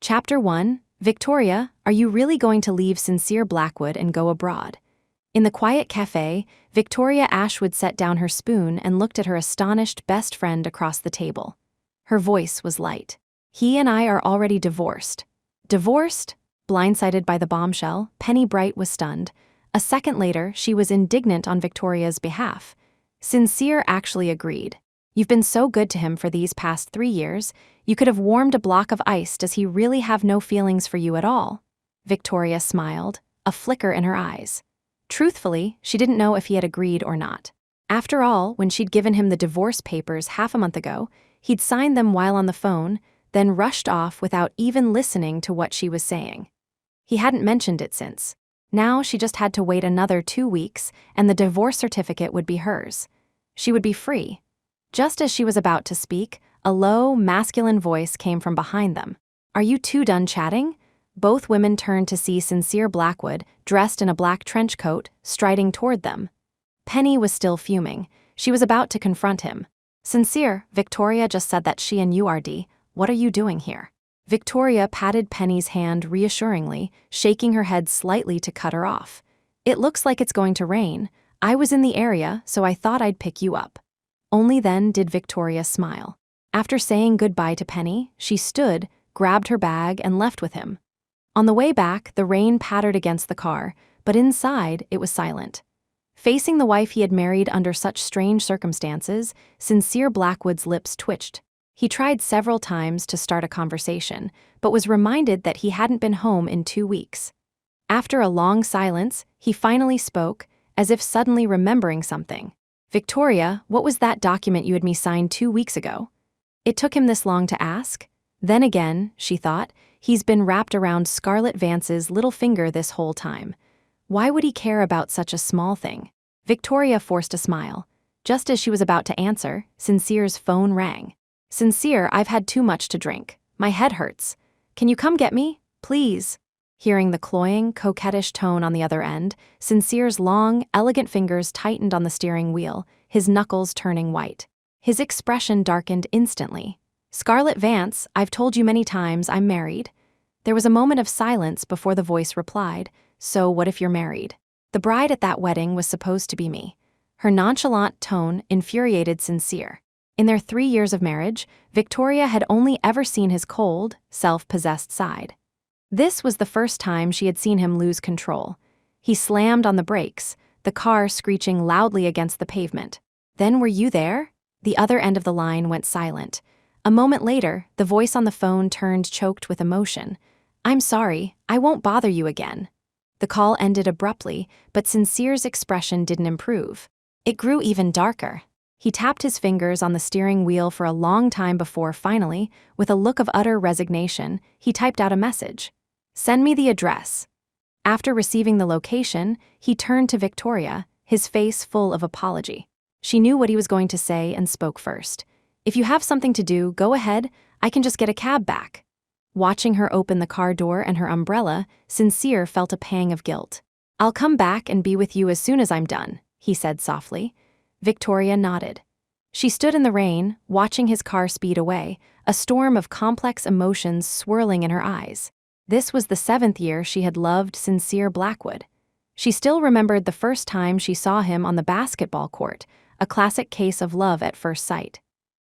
Chapter 1, Victoria, are you really going to leave Sincere Blackwood and go abroad? In the quiet cafe, Victoria Ashwood set down her spoon and looked at her astonished best friend across the table. Her voice was light. He and I are already divorced. Divorced? Blindsided by the bombshell, Penny Bright was stunned. A second later, she was indignant on Victoria's behalf. Sincere actually agreed. You've been so good to him for these past 3 years, you could have warmed a block of ice. Does he really have no feelings for you at all? Victoria smiled, a flicker in her eyes. Truthfully, she didn't know if he had agreed or not. After all, when she'd given him the divorce papers half a month ago, he'd signed them while on the phone, then rushed off without even listening to what she was saying. He hadn't mentioned it since. Now she just had to wait another 2 weeks, and the divorce certificate would be hers. She would be free. Just as she was about to speak, a low, masculine voice came from behind them. Are you two done chatting? Both women turned to see Sincere Blackwood, dressed in a black trench coat, striding toward them. Penny was still fuming. She was about to confront him. Sincere, Victoria just said that she and you are D. What are you doing here? Victoria patted Penny's hand reassuringly, shaking her head slightly to cut her off. It looks like it's going to rain. I was in the area, so I thought I'd pick you up. Only then did Victoria smile. After saying goodbye to Penny, she stood, grabbed her bag, and left with him. On the way back, the rain pattered against the car, but inside, it was silent. Facing the wife he had married under such strange circumstances, Sincere Blackwood's lips twitched. He tried several times to start a conversation, but was reminded that he hadn't been home in 2 weeks. After a long silence, he finally spoke, as if suddenly remembering something. Victoria, what was that document you had me sign 2 weeks ago? It took him this long to ask? Then again, she thought, he's been wrapped around Scarlett Vance's little finger this whole time. Why would he care about such a small thing? Victoria forced a smile. Just as she was about to answer, Sincere's phone rang. Sincere, I've had too much to drink. My head hurts. Can you come get me? Please. Hearing the cloying, coquettish tone on the other end, Sincere's long, elegant fingers tightened on the steering wheel, his knuckles turning white. His expression darkened instantly. Scarlett Vance, I've told you many times I'm married. There was a moment of silence before the voice replied, so what if you're married? The bride at that wedding was supposed to be me. Her nonchalant tone infuriated Sincere. In their 3 years of marriage, Victoria had only ever seen his cold, self-possessed side. This was the first time she had seen him lose control. He slammed on the brakes, the car screeching loudly against the pavement. Then were you there? The other end of the line went silent. A moment later, the voice on the phone turned choked with emotion. I'm sorry, I won't bother you again. The call ended abruptly, but Sincere's expression didn't improve. It grew even darker. He tapped his fingers on the steering wheel for a long time before finally, with a look of utter resignation, he typed out a message. Send me the address. After receiving the location, he turned to Victoria, his face full of apology. She knew what he was going to say and spoke first. If you have something to do, go ahead, I can just get a cab back. Watching her open the car door and her umbrella, Sincere felt a pang of guilt. I'll come back and be with you as soon as I'm done, he said softly. Victoria nodded. She stood in the rain, watching his car speed away, a storm of complex emotions swirling in her eyes. This was the 7th year she had loved Sincere Blackwood. She still remembered the first time she saw him on the basketball court, a classic case of love at first sight.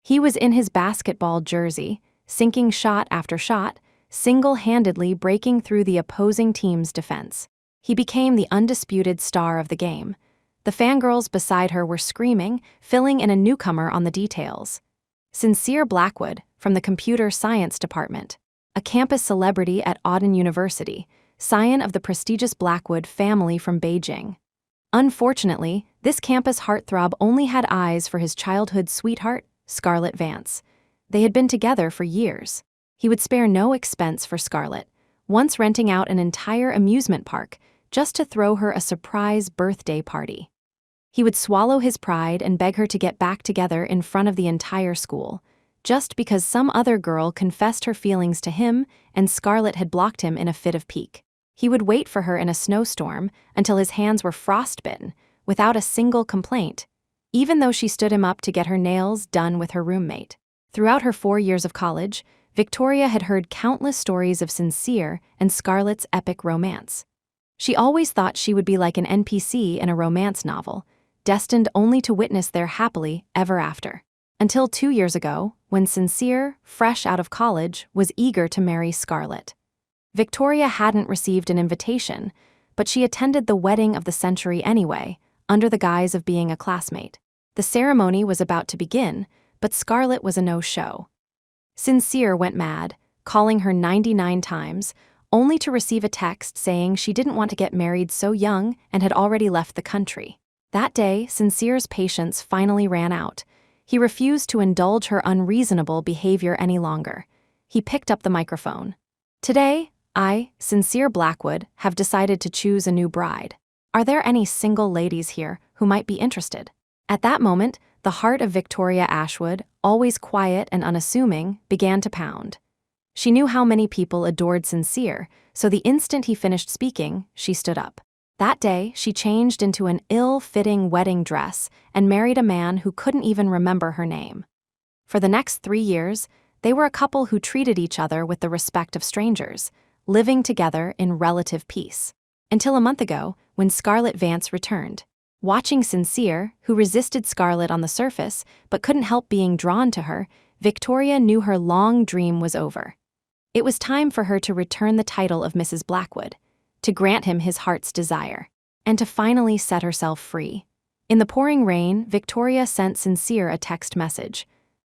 He was in his basketball jersey, sinking shot after shot, single-handedly breaking through the opposing team's defense. He became the undisputed star of the game. The fangirls beside her were screaming, filling in a newcomer on the details. Sincere Blackwood, from the computer science department, a campus celebrity at Auden University, scion of the prestigious Blackwood family from Beijing. Unfortunately, this campus heartthrob only had eyes for his childhood sweetheart, Scarlett Vance. They had been together for years. He would spare no expense for Scarlett, once renting out an entire amusement park just to throw her a surprise birthday party. He would swallow his pride and beg her to get back together in front of the entire school, just because some other girl confessed her feelings to him and Scarlett had blocked him in a fit of pique. He would wait for her in a snowstorm until his hands were frostbitten, without a single complaint, even though she stood him up to get her nails done with her roommate. Throughout her 4 years of college, Victoria had heard countless stories of Sincere and Scarlett's epic romance. She always thought she would be like an NPC in a romance novel, destined only to witness their happily ever after. Until 2 years ago, when Sincere, fresh out of college, was eager to marry Scarlett. Victoria hadn't received an invitation, but she attended the wedding of the century anyway, under the guise of being a classmate. The ceremony was about to begin, but Scarlett was a no-show. Sincere went mad, calling her 99 times, only to receive a text saying she didn't want to get married so young and had already left the country. That day, Sincere's patience finally ran out. He refused to indulge her unreasonable behavior any longer. He picked up the microphone. "Today, I, Sincere Blackwood, have decided to choose a new bride. Are there any single ladies here who might be interested?" At that moment, the heart of Victoria Ashwood, always quiet and unassuming, began to pound. She knew how many people adored Sincere, so the instant he finished speaking, she stood up. That day, she changed into an ill-fitting wedding dress and married a man who couldn't even remember her name. For the next 3 years, they were a couple who treated each other with the respect of strangers, living together in relative peace. Until a month ago, when Scarlett Vance returned. Watching Sincere, who resisted Scarlett on the surface but couldn't help being drawn to her, Victoria knew her long dream was over. It was time for her to return the title of Mrs. Blackwood, to grant him his heart's desire, and to finally set herself free. In the pouring rain, Victoria sent Sincere a text message.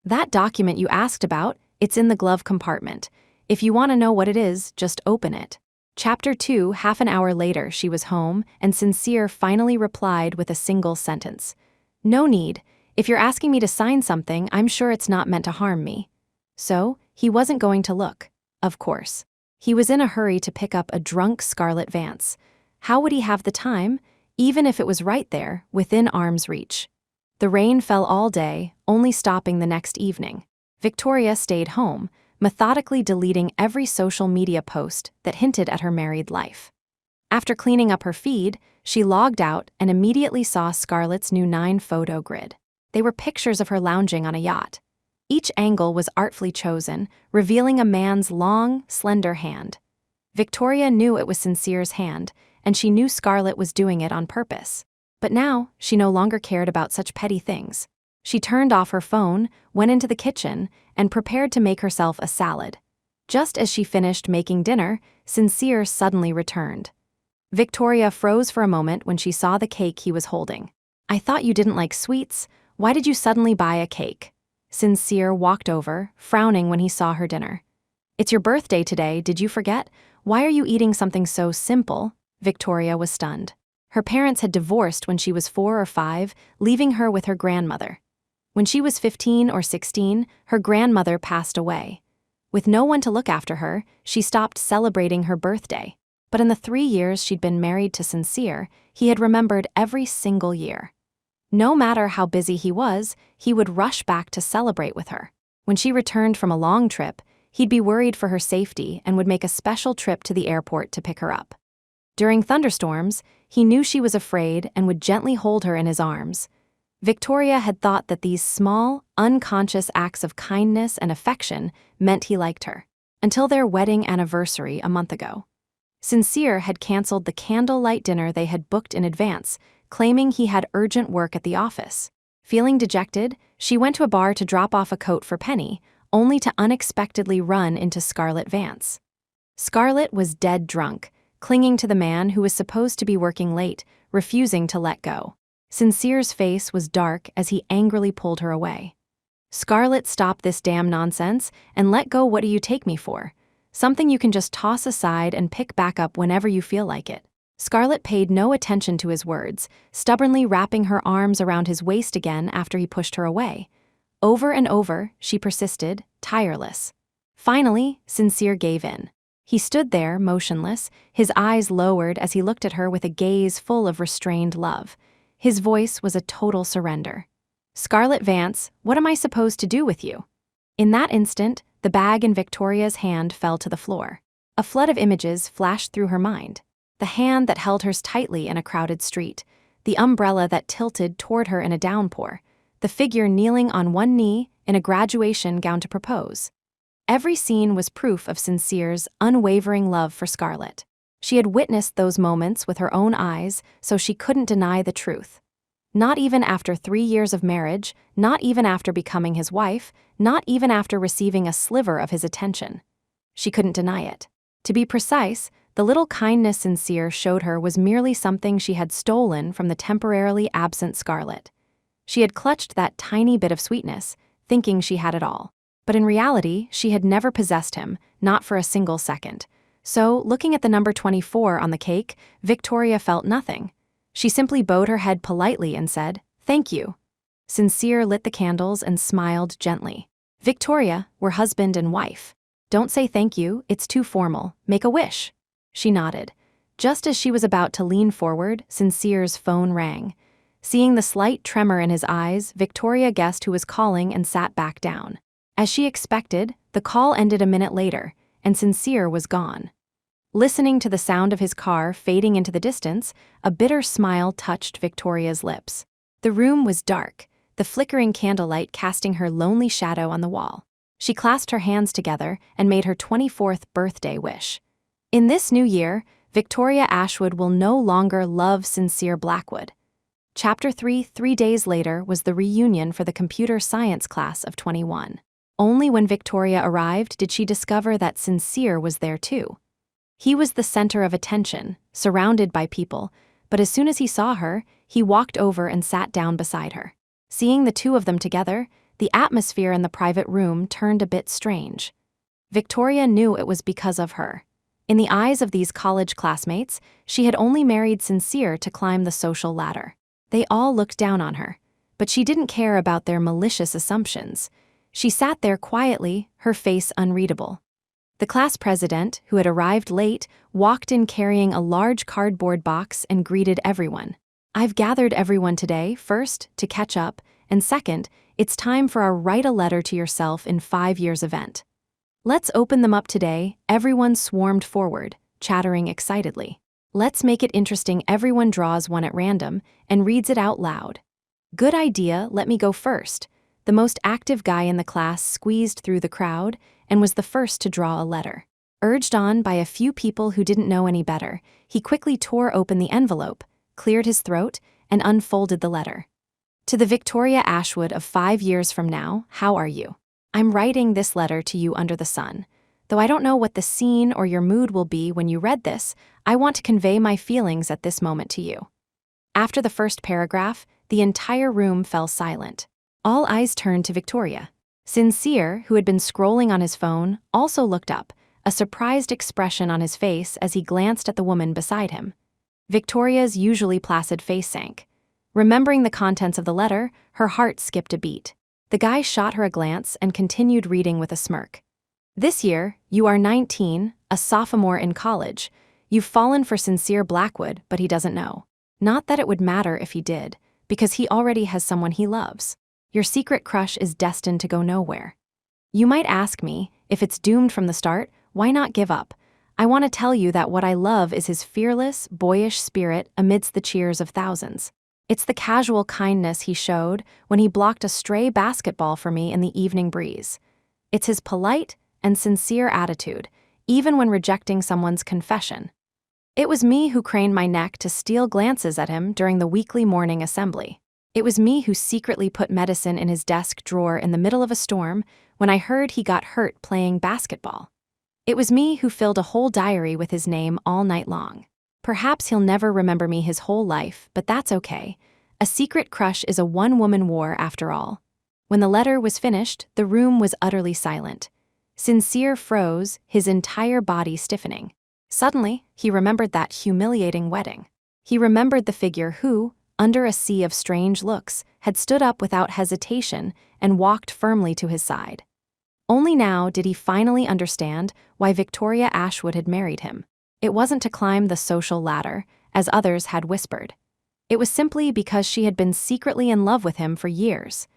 "That document you asked about, it's in the glove compartment. If you want to know what it is, just open it." Chapter 2, half an hour later, she was home, and Sincere finally replied with a single sentence. "No need. If you're asking me to sign something, I'm sure it's not meant to harm me." So, he wasn't going to look, of course. He was in a hurry to pick up a drunk Scarlett Vance. How would he have the time, even if it was right there, within arm's reach? The rain fell all day, only stopping the next evening. Victoria stayed home, methodically deleting every social media post that hinted at her married life. After cleaning up her feed, she logged out and immediately saw Scarlett's new 9-photo grid. They were pictures of her lounging on a yacht. Each angle was artfully chosen, revealing a man's long, slender hand. Victoria knew it was Sincere's hand, and she knew Scarlett was doing it on purpose. But now, she no longer cared about such petty things. She turned off her phone, went into the kitchen, and prepared to make herself a salad. Just as she finished making dinner, Sincere suddenly returned. Victoria froze for a moment when she saw the cake he was holding. "I thought you didn't like sweets. Why did you suddenly buy a cake?" Sincere walked over, frowning when he saw her dinner. "It's your birthday today, did you forget? Why are you eating something so simple?" Victoria was stunned. Her parents had divorced when she was 4 or 5, leaving her with her grandmother. When she was 15 or 16, her grandmother passed away. With no one to look after her, she stopped celebrating her birthday. But in the 3 years she'd been married to Sincere, he had remembered every single year. No matter how busy he was, he would rush back to celebrate with her. When she returned from a long trip, he'd be worried for her safety and would make a special trip to the airport to pick her up. During thunderstorms, he knew she was afraid and would gently hold her in his arms. Victoria had thought that these small, unconscious acts of kindness and affection meant he liked her, until their wedding anniversary a month ago. Sincere had canceled the candlelight dinner they had booked in advance, claiming he had urgent work at the office. Feeling dejected, she went to a bar to drop off a coat for Penny, only to unexpectedly run into Scarlett Vance. Scarlett was dead drunk, clinging to the man who was supposed to be working late, refusing to let go. Sincere's face was dark as he angrily pulled her away. "Scarlett, stop this damn nonsense and let go. What do you take me for? Something you can just toss aside and pick back up whenever you feel like it." Scarlett paid no attention to his words, stubbornly wrapping her arms around his waist again after he pushed her away. Over and over, she persisted, tireless. Finally, Sincere gave in. He stood there, motionless, his eyes lowered as he looked at her with a gaze full of restrained love. His voice was a total surrender. "Scarlett Vance, what am I supposed to do with you?" In that instant, the bag in Victoria's hand fell to the floor. A flood of images flashed through her mind. The hand that held hers tightly in a crowded street, the umbrella that tilted toward her in a downpour, the figure kneeling on one knee in a graduation gown to propose. Every scene was proof of Sincere's unwavering love for Scarlett. She had witnessed those moments with her own eyes, so she couldn't deny the truth. Not even after 3 years of marriage, not even after becoming his wife, not even after receiving a sliver of his attention. She couldn't deny it. To be precise, the little kindness Sincere showed her was merely something she had stolen from the temporarily absent Scarlett. She had clutched that tiny bit of sweetness, thinking she had it all. But in reality, she had never possessed him, not for a single second. So, looking at the number 24 on the cake, Victoria felt nothing. She simply bowed her head politely and said, "Thank you." Sincere lit the candles and smiled gently. "Victoria, we're husband and wife. Don't say thank you, it's too formal. Make a wish." She nodded. Just as she was about to lean forward, Sincere's phone rang. Seeing the slight tremor in his eyes, Victoria guessed who was calling and sat back down. As she expected, the call ended a minute later, and Sincere was gone. Listening to the sound of his car fading into the distance, a bitter smile touched Victoria's lips. The room was dark, the flickering candlelight casting her lonely shadow on the wall. She clasped her hands together and made her 24th birthday wish. In this new year, Victoria Ashwood will no longer love Sincere Blackwood. Chapter 3, 3 days later, was the reunion for the computer science class of 21. Only when Victoria arrived did she discover that Sincere was there too. He was the center of attention, surrounded by people, but as soon as he saw her, he walked over and sat down beside her. Seeing the two of them together, the atmosphere in the private room turned a bit strange. Victoria knew it was because of her. In the eyes of these college classmates, she had only married Sincere to climb the social ladder. They all looked down on her, but she didn't care about their malicious assumptions. She sat there quietly, her face unreadable. The class president, who had arrived late, walked in carrying a large cardboard box and greeted everyone. "I've gathered everyone today, first, to catch up, and second, it's time for our Write a Letter to Yourself in 5 Years event. Let's open them up today." Everyone swarmed forward, chattering excitedly. "Let's make it interesting." Everyone draws one at random and reads it out loud. "Good idea, let me go first." The most active guy in the class squeezed through the crowd and was the first to draw a letter. Urged on by a few people who didn't know any better, he quickly tore open the envelope, cleared his throat, and unfolded the letter. "To the Victoria Ashwood of 5 years from now, how are you? I'm writing this letter to you under the sun. Though I don't know what the scene or your mood will be when you read this, I want to convey my feelings at this moment to you." After the first paragraph, the entire room fell silent. All eyes turned to Victoria. Sincere, who had been scrolling on his phone, also looked up, a surprised expression on his face as he glanced at the woman beside him. Victoria's usually placid face sank. Remembering the contents of the letter, her heart skipped a beat. The guy shot her a glance and continued reading with a smirk. "This year, you are 19, a sophomore in college. You've fallen for Sincere Blackwood, but he doesn't know. Not that it would matter if he did, because he already has someone he loves. Your secret crush is destined to go nowhere. You might ask me, if it's doomed from the start, why not give up? I want to tell you that what I love is his fearless, boyish spirit amidst the cheers of thousands. It's the casual kindness he showed when he blocked a stray basketball for me in the evening breeze. It's his polite and sincere attitude, even when rejecting someone's confession. It was me who craned my neck to steal glances at him during the weekly morning assembly. It was me who secretly put medicine in his desk drawer in the middle of a storm when I heard he got hurt playing basketball. It was me who filled a whole diary with his name all night long. Perhaps he'll never remember me his whole life, but that's okay. A secret crush is a one-woman war after all." When the letter was finished, the room was utterly silent. Sincere froze, his entire body stiffening. Suddenly, he remembered that humiliating wedding. He remembered the figure who, under a sea of strange looks, had stood up without hesitation and walked firmly to his side. Only now did he finally understand why Victoria Ashwood had married him. It wasn't to climb the social ladder, as others had whispered. It was simply because she had been secretly in love with him for years.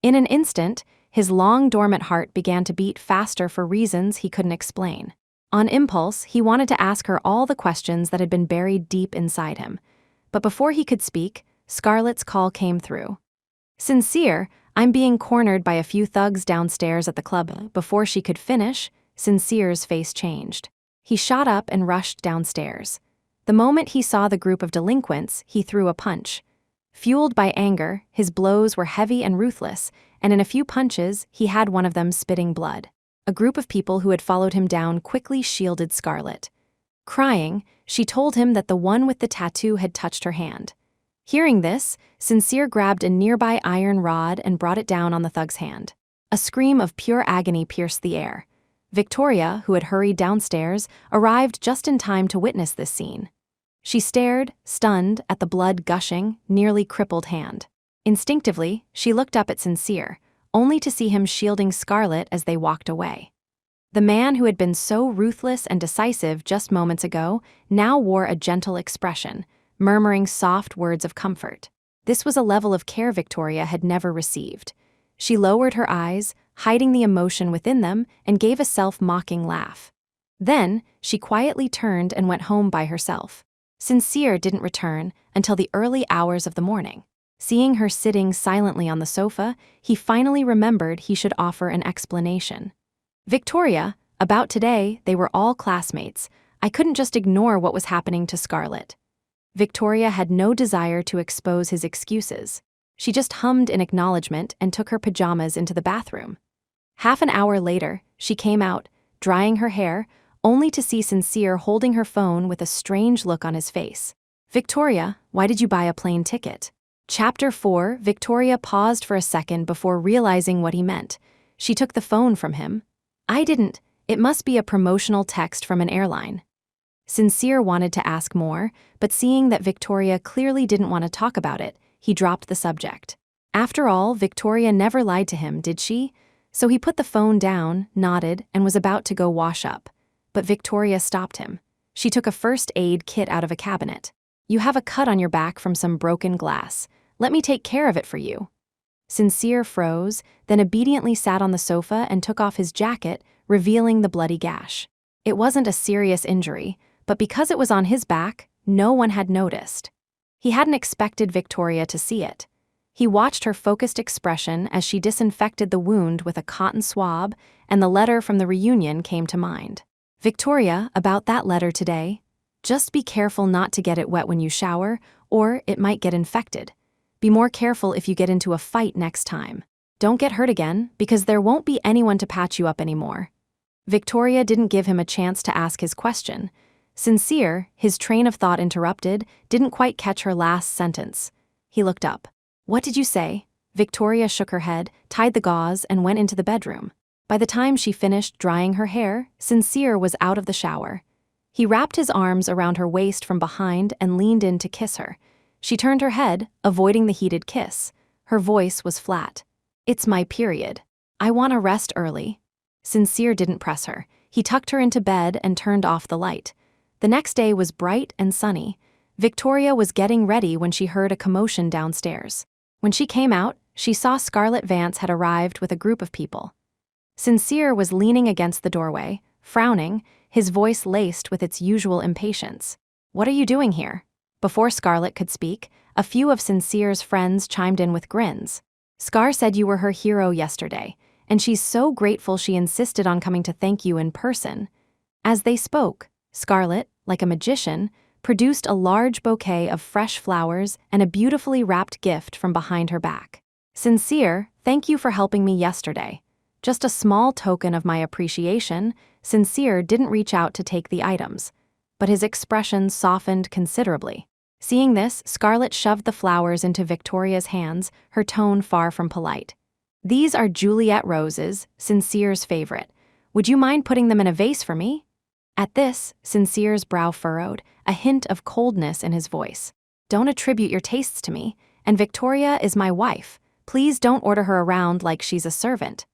In an instant, his long-dormant heart began to beat faster for reasons he couldn't explain. On impulse, he wanted to ask her all the questions that had been buried deep inside him. But before he could speak, Scarlett's call came through. "Sincere, I'm being cornered by a few thugs downstairs at the club." Before she could finish, Sincere's face changed. He shot up and rushed downstairs. The moment he saw the group of delinquents, he threw a punch. Fueled by anger, his blows were heavy and ruthless, and in a few punches, he had one of them spitting blood. A group of people who had followed him down quickly shielded Scarlett. Crying, she told him that the one with the tattoo had touched her hand. Hearing this, Sincere grabbed a nearby iron rod and brought it down on the thug's hand. A scream of pure agony pierced the air. Victoria, who had hurried downstairs, arrived just in time to witness this scene. She stared, stunned, at the blood-gushing, nearly crippled hand. Instinctively, she looked up at Sincere, only to see him shielding Scarlett as they walked away. The man who had been so ruthless and decisive just moments ago now wore a gentle expression, murmuring soft words of comfort. This was a level of care Victoria had never received. She lowered her eyes, hiding the emotion within them, and gave a self-mocking laugh. Then, she quietly turned and went home by herself. Sincere didn't return until the early hours of the morning. Seeing her sitting silently on the sofa, he finally remembered he should offer an explanation. "Victoria, about today, they were all classmates. I couldn't just ignore what was happening to Scarlett." Victoria had no desire to expose his excuses. She just hummed in acknowledgement and took her pajamas into the bathroom. Half an hour later, she came out, drying her hair, only to see Sincere holding her phone with a strange look on his face. "Victoria, why did you buy a plane ticket?" Chapter 4. Victoria paused for a second before realizing what he meant. She took the phone from him. "I didn't. It must be a promotional text from an airline." Sincere wanted to ask more, but seeing that Victoria clearly didn't want to talk about it, he dropped the subject. After all, Victoria never lied to him, did she? So he put the phone down, nodded, and was about to go wash up. But Victoria stopped him. She took a first aid kit out of a cabinet. "You have a cut on your back from some broken glass. Let me take care of it for you." Sincere froze, then obediently sat on the sofa and took off his jacket, revealing the bloody gash. It wasn't a serious injury, but because it was on his back, no one had noticed. He hadn't expected Victoria to see it. He watched her focused expression as she disinfected the wound with a cotton swab, and the letter from the reunion came to mind. "Victoria, about that letter today. Just be careful not to get it wet when you shower, or it might get infected. Be more careful if you get into a fight next time. Don't get hurt again, because there won't be anyone to patch you up anymore." Victoria didn't give him a chance to ask his question. Sincere, his train of thought interrupted, didn't quite catch her last sentence. He looked up. "What did you say?" Victoria shook her head, tied the gauze, and went into the bedroom. By the time she finished drying her hair, Sincere was out of the shower. He wrapped his arms around her waist from behind and leaned in to kiss her. She turned her head, avoiding the heated kiss. Her voice was flat. "It's my period. I want to rest early." Sincere didn't press her. He tucked her into bed and turned off the light. The next day was bright and sunny. Victoria was getting ready when she heard a commotion downstairs. When she came out, she saw Scarlett Vance had arrived with a group of people. Sincere was leaning against the doorway, frowning, his voice laced with its usual impatience. "What are you doing here?" Before Scarlett could speak, a few of Sincere's friends chimed in with grins. "Scar said you were her hero yesterday, and she's so grateful she insisted on coming to thank you in person." As they spoke, Scarlett, like a magician, produced a large bouquet of fresh flowers and a beautifully wrapped gift from behind her back. "Sincere, thank you for helping me yesterday. Just a small token of my appreciation." Sincere didn't reach out to take the items, but his expression softened considerably. Seeing this, Scarlett shoved the flowers into Victoria's hands, her tone far from polite. "These are Juliet roses, Sincere's favorite. Would you mind putting them in a vase for me?" At this, Sincere's brow furrowed, a hint of coldness in his voice. "Don't attribute your tastes to me, and Victoria is my wife. Please don't order her around like she's a servant."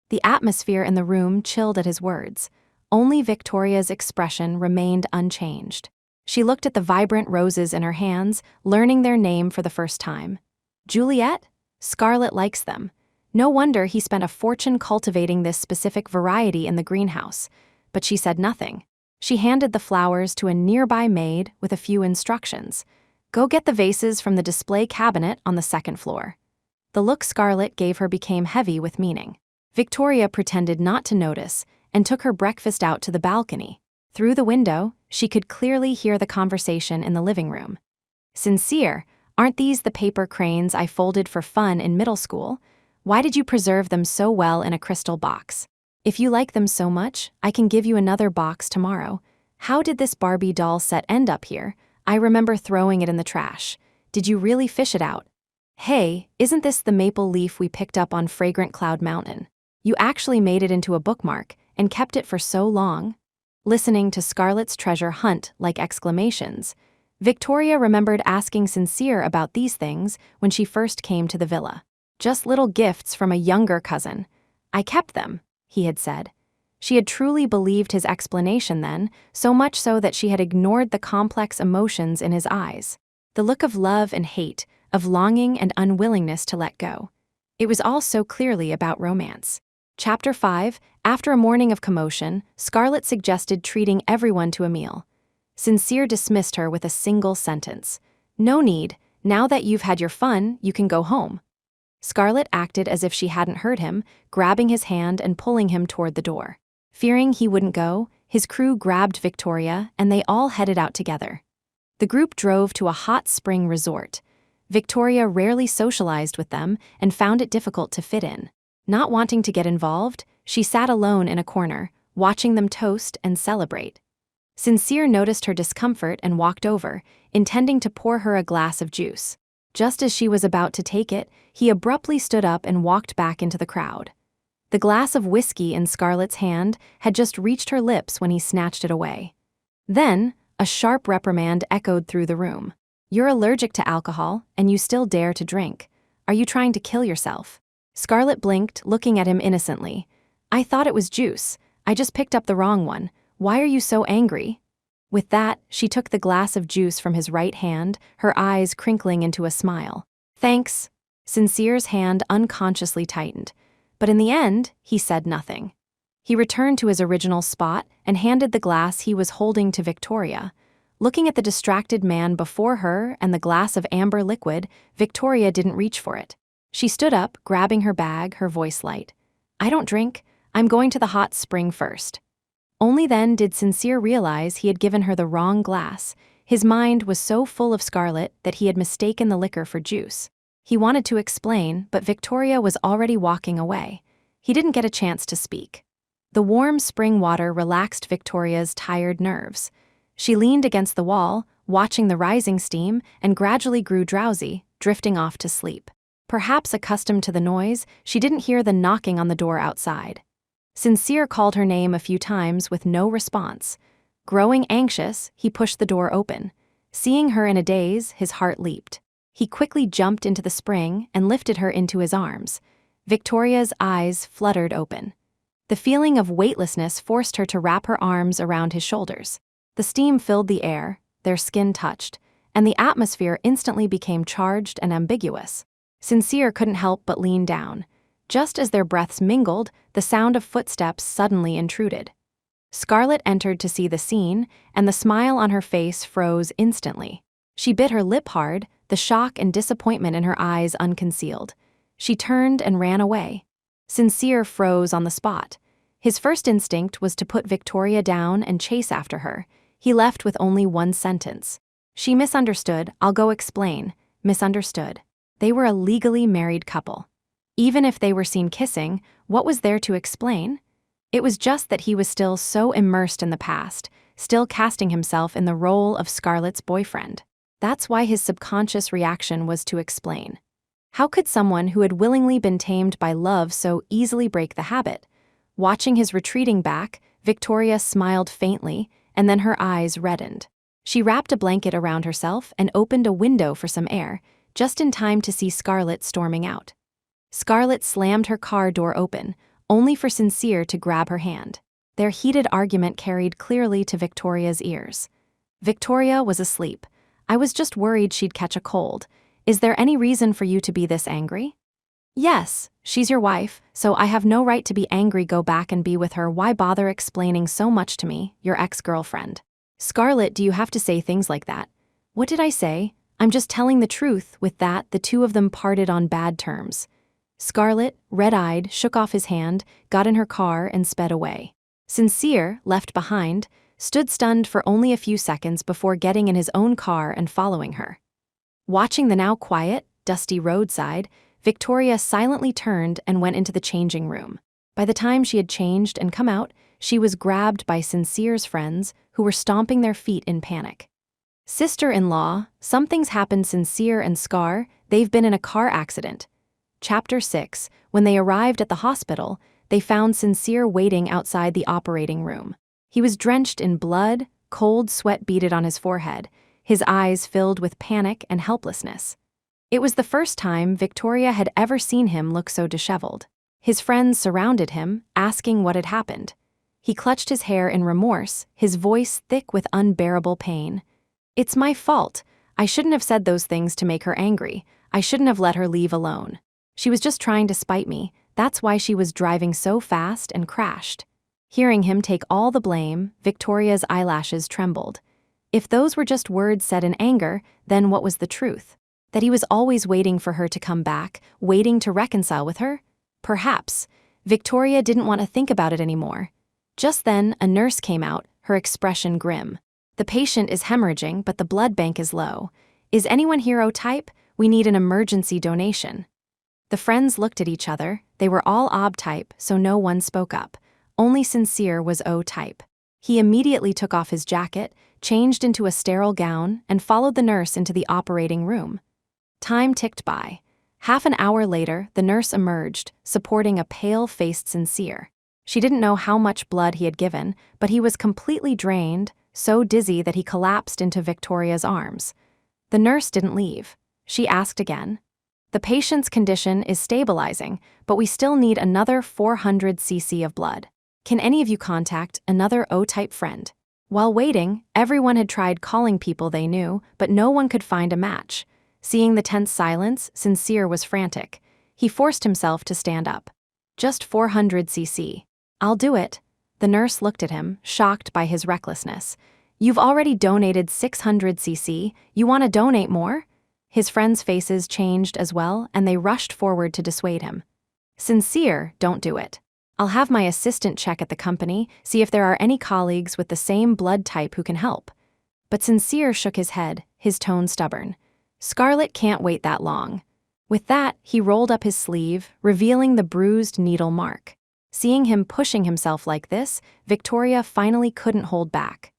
The atmosphere in the room chilled at his words. Only Victoria's expression remained unchanged. She looked at the vibrant roses in her hands, learning their name for the first time. "Juliet? Scarlett likes them. No wonder he spent a fortune cultivating this specific variety in the greenhouse." But she said nothing. She handed the flowers to a nearby maid with a few instructions. "Go get the vases from the display cabinet on the second floor." The look Scarlett gave her became heavy with meaning. Victoria pretended not to notice and took her breakfast out to the balcony. Through the window, she could clearly hear the conversation in the living room. "Sincere, aren't these the paper cranes I folded for fun in middle school? Why did you preserve them so well in a crystal box? If you like them so much, I can give you another box tomorrow. How did this Barbie doll set end up here? I remember throwing it in the trash. Did you really fish it out? Hey, isn't this the maple leaf we picked up on Fragrant Cloud Mountain? You actually made it into a bookmark and kept it for so long?" Listening to Scarlett's treasure hunt like exclamations, Victoria remembered asking Sincere about these things when she first came to the villa. "Just little gifts from a younger cousin. I kept them," he had said. She had truly believed his explanation then, so much so that she had ignored the complex emotions in his eyes. The look of love and hate, of longing and unwillingness to let go. It was all so clearly about romance. Chapter 5, after a morning of commotion, Scarlett suggested treating everyone to a meal. Sincere dismissed her with a single sentence. "No need, now that you've had your fun, you can go home." Scarlett acted as if she hadn't heard him, grabbing his hand and pulling him toward the door. Fearing he wouldn't go, his crew grabbed Victoria and they all headed out together. The group drove to a hot spring resort. Victoria rarely socialized with them and found it difficult to fit in. Not wanting to get involved, she sat alone in a corner, watching them toast and celebrate. Sincere noticed her discomfort and walked over, intending to pour her a glass of juice. Just as she was about to take it, he abruptly stood up and walked back into the crowd. The glass of whiskey in Scarlett's hand had just reached her lips when he snatched it away. Then, a sharp reprimand echoed through the room. "You're allergic to alcohol, and you still dare to drink. Are you trying to kill yourself?" Scarlett blinked, looking at him innocently. "I thought it was juice. I just picked up the wrong one. Why are you so angry?" With that, she took the glass of juice from his right hand, her eyes crinkling into a smile. "Thanks." Sincere's hand unconsciously tightened. But in the end, he said nothing. He returned to his original spot and handed the glass he was holding to Victoria. Looking at the distracted man before her and the glass of amber liquid, Victoria didn't reach for it. She stood up, grabbing her bag, her voice light. "I don't drink. I'm going to the hot spring first." Only then did Sincere realize he had given her the wrong glass. His mind was so full of Scarlett that he had mistaken the liquor for juice. He wanted to explain, but Victoria was already walking away. He didn't get a chance to speak. The warm spring water relaxed Victoria's tired nerves. She leaned against the wall, watching the rising steam, and gradually grew drowsy, drifting off to sleep. Perhaps accustomed to the noise, she didn't hear the knocking on the door outside. Sincere called her name a few times with no response. Growing anxious, he pushed the door open. Seeing her in a daze, his heart leaped. He quickly jumped into the spring and lifted her into his arms. Victoria's eyes fluttered open. The feeling of weightlessness forced her to wrap her arms around his shoulders. The steam filled the air, their skin touched, and the atmosphere instantly became charged and ambiguous. Sincere couldn't help but lean down. Just as their breaths mingled, the sound of footsteps suddenly intruded. Scarlett entered to see the scene, and the smile on her face froze instantly. She bit her lip hard, the shock and disappointment in her eyes unconcealed. She turned and ran away. Sincere froze on the spot. His first instinct was to put Victoria down and chase after her. He left with only one sentence. "She misunderstood, I'll go explain." Misunderstood. They were a legally married couple. Even if they were seen kissing, what was there to explain? It was just that he was still so immersed in the past, still casting himself in the role of Scarlett's boyfriend. That's why his subconscious reaction was to explain. How could someone who had willingly been tamed by love so easily break the habit? Watching his retreating back, Victoria smiled faintly, and then her eyes reddened. She wrapped a blanket around herself and opened a window for some air, just in time to see Scarlett storming out. Scarlett slammed her car door open, only for Sincere to grab her hand. Their heated argument carried clearly to Victoria's ears. "Victoria was asleep. I was just worried she'd catch a cold. Is there any reason for you to be this angry?" "Yes, she's your wife, so I have no right to be angry. Go back and be with her. Why bother explaining so much to me, your ex-girlfriend?" "Scarlett, do you have to say things like that?" "What did I say? I'm just telling the truth." With that, the two of them parted on bad terms. Scarlett, red-eyed, shook off his hand, got in her car, and sped away. Sincere, left behind, stood stunned for only a few seconds before getting in his own car and following her. Watching the now quiet, dusty roadside, Victoria silently turned and went into the changing room. By the time she had changed and come out, she was grabbed by Sincere's friends, who were stomping their feet in panic. "Sister-in-law, something's happened. Sincere and Scar, they've been in a car accident." Chapter 6. When they arrived at the hospital, they found Sincere waiting outside the operating room. He was drenched in blood, cold sweat beaded on his forehead, his eyes filled with panic and helplessness. It was the first time Victoria had ever seen him look so disheveled. His friends surrounded him, asking what had happened. He clutched his hair in remorse, his voice thick with unbearable pain. "It's my fault. I shouldn't have said those things to make her angry. I shouldn't have let her leave alone. She was just trying to spite me. That's why she was driving so fast and crashed." Hearing him take all the blame, Victoria's eyelashes trembled. If those were just words said in anger, then what was the truth? That he was always waiting for her to come back, waiting to reconcile with her? Perhaps. Victoria didn't want to think about it anymore. Just then, a nurse came out, her expression grim. "The patient is hemorrhaging, but the blood bank is low. Is anyone here O-type? We need an emergency donation." The friends looked at each other. They were all OB-type, so no one spoke up. Only Sincere was O-type. He immediately took off his jacket, changed into a sterile gown, and followed the nurse into the operating room. Time ticked by. Half an hour later, the nurse emerged, supporting a pale-faced Sincere. She didn't know how much blood he had given, but he was completely drained, so dizzy that he collapsed into Victoria's arms. The nurse didn't leave. She asked again. "The patient's condition is stabilizing, but we still need another 400 cc of blood. Can any of you contact another O-type friend?" While waiting, everyone had tried calling people they knew, but no one could find a match. Seeing the tense silence, Sincere was frantic. He forced himself to stand up. "Just 400 cc. I'll do it." The nurse looked at him, shocked by his recklessness. "You've already donated 600 cc. You want to donate more?" His friends' faces changed as well, and they rushed forward to dissuade him. "Sincere, don't do it. I'll have my assistant check at the company, see if there are any colleagues with the same blood type who can help." But Sincere shook his head, his tone stubborn. "Scarlett can't wait that long." With that, he rolled up his sleeve, revealing the bruised needle mark. Seeing him pushing himself like this, Victoria finally couldn't hold back.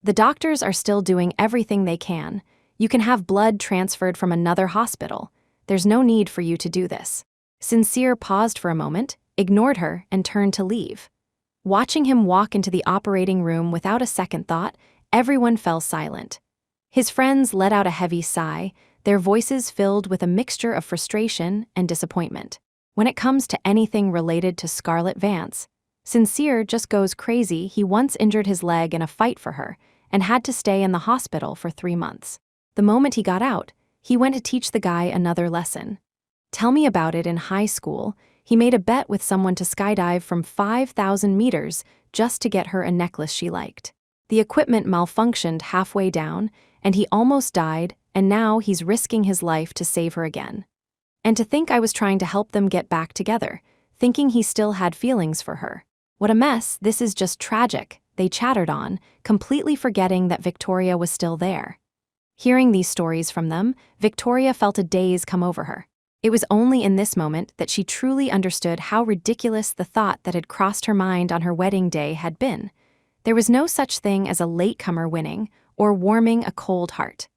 "The doctors are still doing everything they can. You can have blood transferred from another hospital. There's no need for you to do this." Sincere paused for a moment, ignored her, and turned to leave. Watching him walk into the operating room without a second thought, everyone fell silent. His friends let out a heavy sigh, their voices filled with a mixture of frustration and disappointment. When it comes to anything related to Scarlett Vance, Sincere just goes crazy. He once injured his leg in a fight for her and had to stay in the hospital for 3 months. The moment he got out, he went to teach the guy another lesson. Tell me about it. In high school, he made a bet with someone to skydive from 5,000 meters just to get her a necklace she liked. The equipment malfunctioned halfway down, and he almost died, and now he's risking his life to save her again. And to think I was trying to help them get back together, thinking he still had feelings for her. What a mess. This is just tragic, they chattered on, completely forgetting that Victoria was still there. Hearing these stories from them, Victoria felt a daze come over her. It was only in this moment that she truly understood how ridiculous the thought that had crossed her mind on her wedding day had been. There was no such thing as a latecomer winning or warming a cold heart.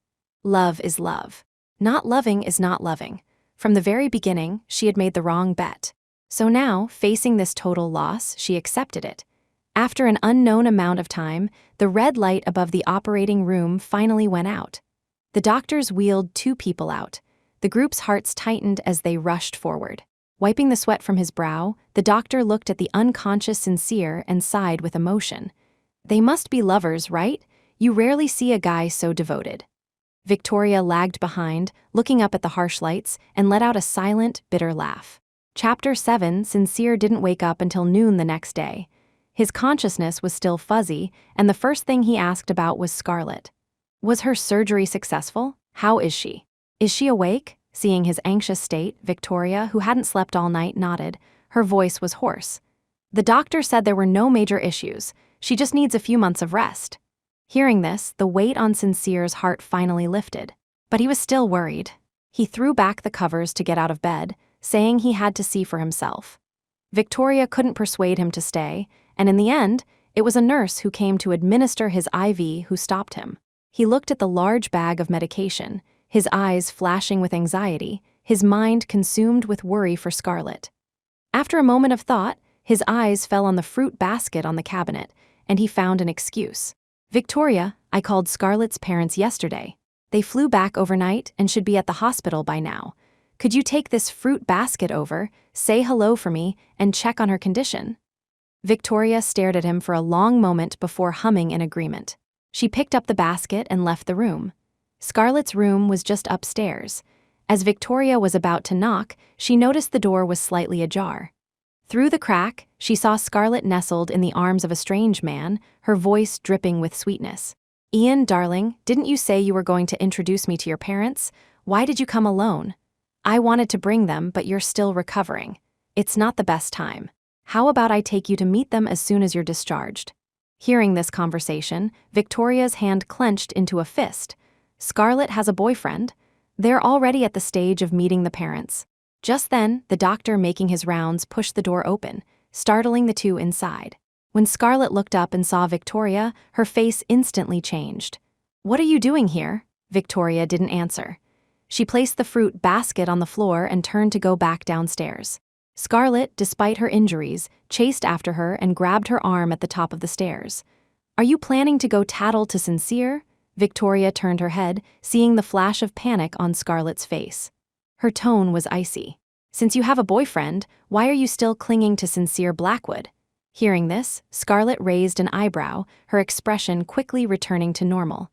Love is love. Not loving is not loving. From the very beginning, she had made the wrong bet. So now, facing this total loss, she accepted it. After an unknown amount of time, the red light above the operating room finally went out. The doctors wheeled 2 people out. The group's hearts tightened as they rushed forward. Wiping the sweat from his brow, the doctor looked at the unconscious Sincere and sighed with emotion. "They must be lovers, right? You rarely see a guy so devoted." Victoria lagged behind, looking up at the harsh lights, and let out a silent, bitter laugh. Chapter 7. Sincere didn't wake up until noon the next day. His consciousness was still fuzzy, and the first thing he asked about was Scarlett. Was her surgery successful? How is she? Is she awake? Seeing his anxious state, Victoria, who hadn't slept all night, nodded. Her voice was hoarse. The doctor said there were no major issues. She just needs a few months of rest. Hearing this, the weight on Sincere's heart finally lifted. But he was still worried. He threw back the covers to get out of bed, saying he had to see for himself. Victoria couldn't persuade him to stay, and in the end, it was a nurse who came to administer his IV who stopped him. He looked at the large bag of medication, his eyes flashing with anxiety, his mind consumed with worry for Scarlett. After a moment of thought, his eyes fell on the fruit basket on the cabinet, and he found an excuse. Victoria, I called Scarlett's parents yesterday. They flew back overnight and should be at the hospital by now. Could you take this fruit basket over, say hello for me, and check on her condition? Victoria stared at him for a long moment before humming in agreement. She picked up the basket and left the room. Scarlett's room was just upstairs. As Victoria was about to knock, she noticed the door was slightly ajar. Through the crack, she saw Scarlett nestled in the arms of a strange man, her voice dripping with sweetness. Ian, darling, didn't you say you were going to introduce me to your parents? Why did you come alone? I wanted to bring them, but you're still recovering. It's not the best time. How about I take you to meet them as soon as you're discharged? Hearing this conversation, Victoria's hand clenched into a fist. Scarlett has a boyfriend. They're already at the stage of meeting the parents. Just then, the doctor making his rounds pushed the door open, startling the two inside. When Scarlett looked up and saw Victoria, her face instantly changed. What are you doing here? Victoria didn't answer. She placed the fruit basket on the floor and turned to go back downstairs. Scarlett, despite her injuries, chased after her and grabbed her arm at the top of the stairs. Are you planning to go tattle to Sincere? Victoria turned her head, seeing the flash of panic on Scarlett's face. Her tone was icy. Since you have a boyfriend, why are you still clinging to Sincere Blackwood? Hearing this, Scarlett raised an eyebrow, her expression quickly returning to normal.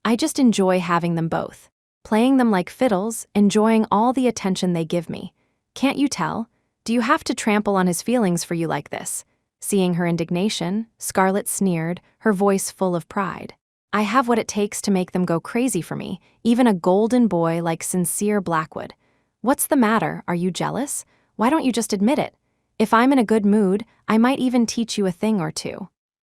I just enjoy having them both. Playing them like fiddles, enjoying all the attention they give me. Can't you tell? Do you have to trample on his feelings for you like this? Seeing her indignation, Scarlett sneered, her voice full of pride. I have what it takes to make them go crazy for me, even a golden boy like Sincere Blackwood. What's the matter? Are you jealous? Why don't you just admit it? If I'm in a good mood, I might even teach you a thing or two.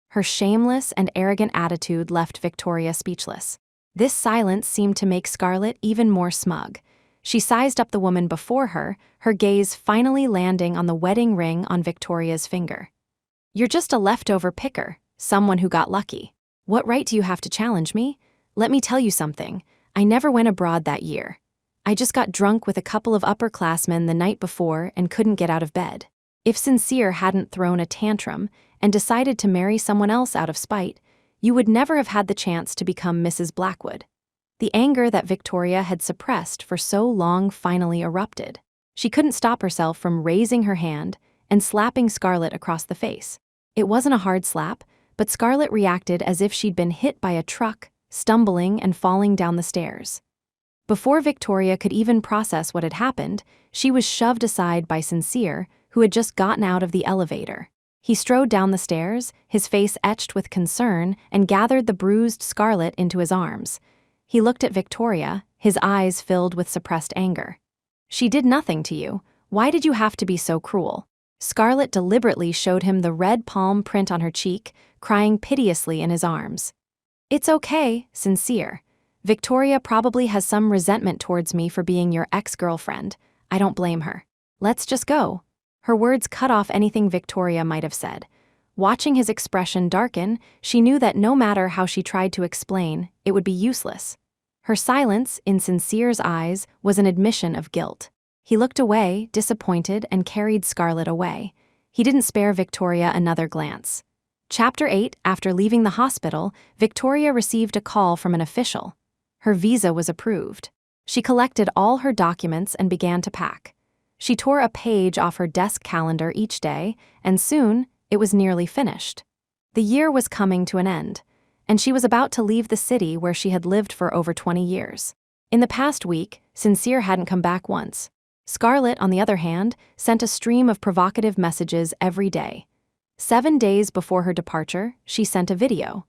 Her shameless and arrogant attitude left Victoria speechless. This silence seemed to make Scarlett even more smug. She sized up the woman before her, her gaze finally landing on the wedding ring on Victoria's finger. You're just a leftover picker, someone who got lucky. What right do you have to challenge me? Let me tell you something. I never went abroad that year. I just got drunk with a couple of upperclassmen the night before and couldn't get out of bed. If Sincere hadn't thrown a tantrum and decided to marry someone else out of spite, you would never have had the chance to become Mrs. Blackwood. The anger that Victoria had suppressed for so long finally erupted. She couldn't stop herself from raising her hand and slapping Scarlett across the face. It wasn't a hard slap, but Scarlett reacted as if she'd been hit by a truck, stumbling and falling down the stairs. Before Victoria could even process what had happened, she was shoved aside by Sincere, who had just gotten out of the elevator. He strode down the stairs, his face etched with concern, and gathered the bruised Scarlett into his arms. He looked at Victoria, his eyes filled with suppressed anger. She did nothing to you. Why did you have to be so cruel? Scarlett deliberately showed him the red palm print on her cheek, crying piteously in his arms. It's okay, Sincere. Victoria probably has some resentment towards me for being your ex-girlfriend. I don't blame her. Let's just go. Her words cut off anything Victoria might have said. Watching his expression darken, she knew that no matter how she tried to explain, it would be useless. Her silence, in Sincere's eyes, was an admission of guilt. He looked away, disappointed, and carried Scarlett away. He didn't spare Victoria another glance. Chapter 8. After leaving the hospital, Victoria received a call from an official. Her visa was approved. She collected all her documents and began to pack. She tore a page off her desk calendar each day, and soon, it was nearly finished. The year was coming to an end, and she was about to leave the city where she had lived for over 20 years. In the past week, Sincere hadn't come back once. Scarlett, on the other hand, sent a stream of provocative messages every day. 7 days before her departure, she sent a video.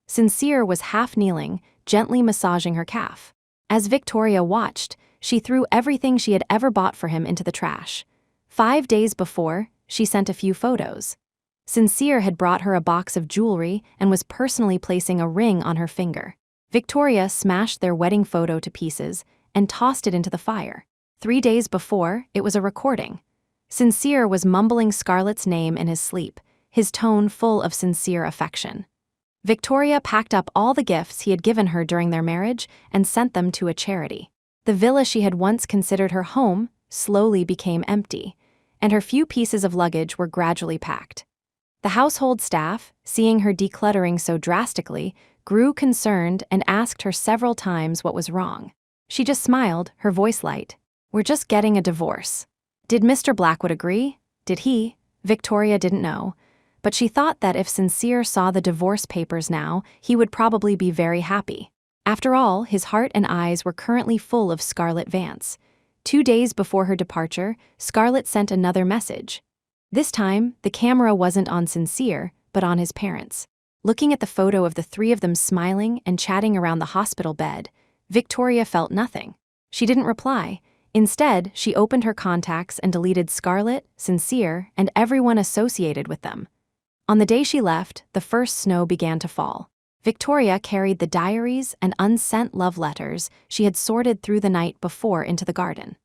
Sincere was half kneeling, gently massaging her calf. As Victoria watched, she threw everything she had ever bought for him into the trash. 5 days before, she sent a few photos. Sincere had brought her a box of jewelry and was personally placing a ring on her finger. Victoria smashed their wedding photo to pieces and tossed it into the fire. 3 days before, it was a recording. Sincere was mumbling Scarlett's name in his sleep, his tone full of sincere affection. Victoria packed up all the gifts he had given her during their marriage and sent them to a charity. The villa she had once considered her home slowly became empty, and her few pieces of luggage were gradually packed. The household staff, seeing her decluttering so drastically, grew concerned and asked her several times what was wrong. She just smiled, her voice light. "We're just getting a divorce." Did Mr. Blackwood agree? Did he? Victoria didn't know, but she thought that if Sincere saw the divorce papers now, he would probably be very happy. After all, his heart and eyes were currently full of Scarlett Vance. 2 days before her departure, Scarlett sent another message. This time, the camera wasn't on Sincere, but on his parents. Looking at the photo of the three of them smiling and chatting around the hospital bed, Victoria felt nothing. She didn't reply. Instead, she opened her contacts and deleted Scarlett, Sincere, and everyone associated with them. On the day she left, the first snow began to fall. Victoria carried the diaries and unsent love letters she had sorted through the night before into the garden.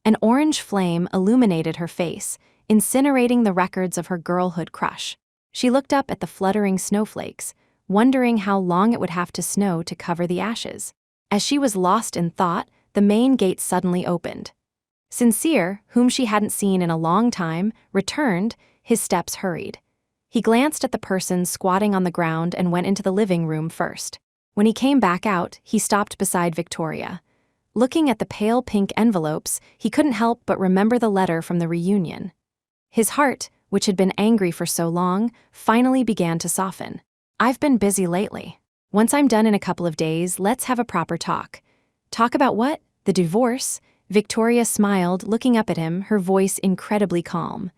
An orange flame illuminated her face, incinerating the records of her girlhood crush. She looked up at the fluttering snowflakes, wondering how long it would have to snow to cover the ashes. As she was lost in thought, the main gate suddenly opened. Sincere, whom she hadn't seen in a long time, returned, his steps hurried. He glanced at the person squatting on the ground and went into the living room first. When he came back out, he stopped beside Victoria. Looking at the pale pink envelopes, he couldn't help but remember the letter from the reunion. His heart, which had been angry for so long, finally began to soften. "I've been busy lately. Once I'm done in a couple of days, let's have a proper talk." "Talk about what? The divorce?" Victoria smiled, looking up at him, her voice incredibly calm.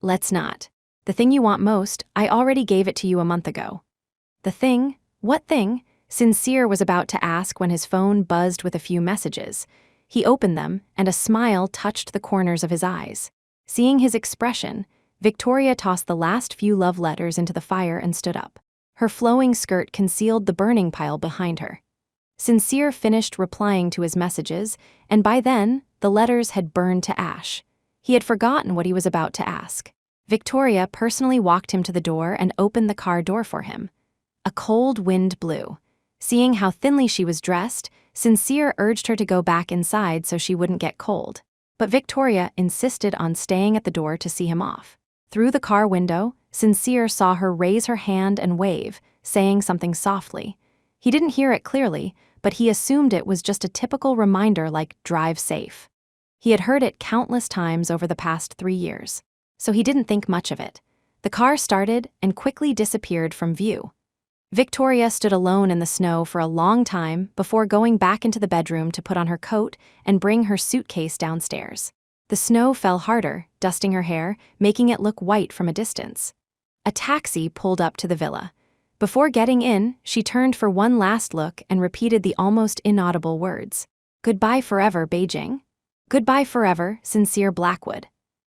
"Let's not. The thing you want most, I already gave it to you a month ago." "The thing? What thing?" Sincere was about to ask when his phone buzzed with a few messages. He opened them, and a smile touched the corners of his eyes. Seeing his expression, Victoria tossed the last few love letters into the fire and stood up. Her flowing skirt concealed the burning pile behind her. Sincere finished replying to his messages, and by then, the letters had burned to ash. He had forgotten what he was about to ask. Victoria personally walked him to the door and opened the car door for him. A cold wind blew. Seeing how thinly she was dressed, Sincere urged her to go back inside so she wouldn't get cold. But Victoria insisted on staying at the door to see him off. Through the car window, Sincere saw her raise her hand and wave, saying something softly. He didn't hear it clearly, but he assumed it was just a typical reminder like "drive safe." He had heard it countless times over the past 3 years, so he didn't think much of it. The car started and quickly disappeared from view. Victoria stood alone in the snow for a long time before going back into the bedroom to put on her coat and bring her suitcase downstairs. The snow fell harder, dusting her hair, making it look white from a distance. A taxi pulled up to the villa. Before getting in, she turned for one last look and repeated the almost inaudible words. "Goodbye forever, Beijing." Goodbye forever, Sincere Blackwood.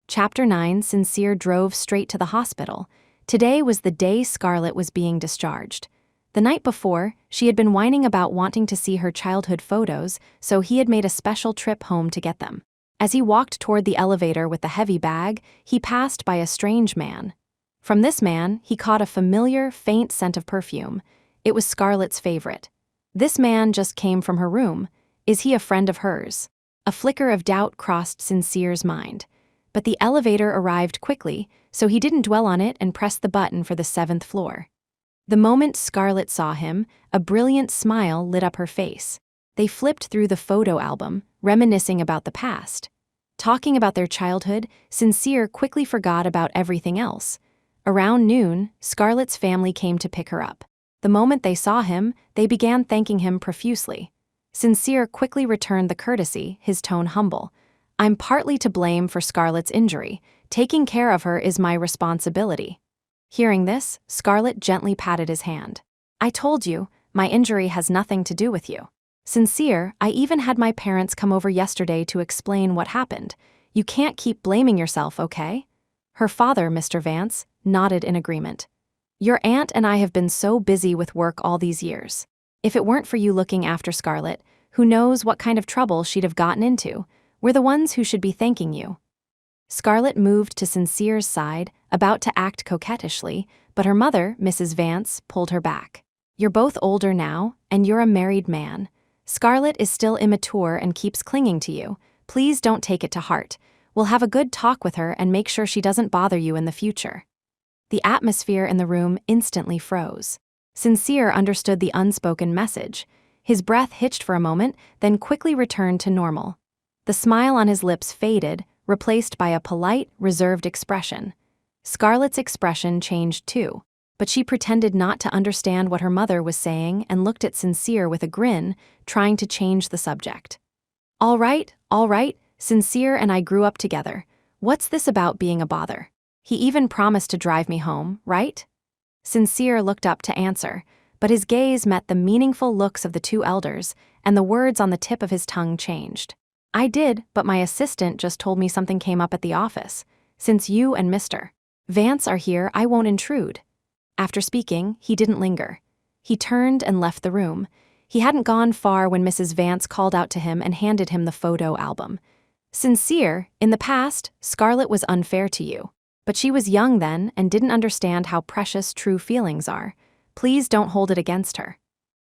Chapter 9. Sincere drove straight to the hospital. Today was the day Scarlett was being discharged. The night before, she had been whining about wanting to see her childhood photos, so he had made a special trip home to get them. As he walked toward the elevator with the heavy bag, he passed by a strange man. From this man, he caught a familiar, faint scent of perfume. It was Scarlett's favorite. This man just came from her room. Is he a friend of hers? A flicker of doubt crossed Sincere's mind. But the elevator arrived quickly, so he didn't dwell on it and pressed the button for the 7th floor. The moment Scarlett saw him, a brilliant smile lit up her face. They flipped through the photo album, reminiscing about the past. Talking about their childhood, Sincere quickly forgot about everything else. Around noon, Scarlett's family came to pick her up. The moment they saw him, they began thanking him profusely. Sincere quickly returned the courtesy, his tone humble. "I'm partly to blame for Scarlett's injury. Taking care of her is my responsibility." Hearing this, Scarlett gently patted his hand. "I told you, my injury has nothing to do with you." Sincere, I even had my parents come over yesterday to explain what happened. You can't keep blaming yourself, okay? Her father, Mr. Vance, nodded in agreement. Your aunt and I have been so busy with work all these years. If it weren't for you looking after Scarlett, who knows what kind of trouble she'd have gotten into? We're the ones who should be thanking you. Scarlett moved to Sincere's side, about to act coquettishly, but her mother, Mrs. Vance, pulled her back. You're both older now, and you're a married man. Scarlett is still immature and keeps clinging to you. Please don't take it to heart. We'll have a good talk with her and make sure she doesn't bother you in the future. The atmosphere in the room instantly froze. Sincere understood the unspoken message. His breath hitched for a moment, then quickly returned to normal. The smile on his lips faded, replaced by a polite, reserved expression. Scarlett's expression changed too, but she pretended not to understand what her mother was saying and looked at Sincere with a grin, trying to change the subject. All right, Sincere and I grew up together. What's this about being a bother? He even promised to drive me home, right? Sincere looked up to answer, but his gaze met the meaningful looks of the two elders, and the words on the tip of his tongue changed. I did, but my assistant just told me something came up at the office. Since you and Mr. Vance are here, I won't intrude. After speaking, he didn't linger. He turned and left the room. He hadn't gone far when Mrs. Vance called out to him and handed him the photo album. Sincere, in the past, Scarlett was unfair to you. But she was young then and didn't understand how precious true feelings are. Please don't hold it against her.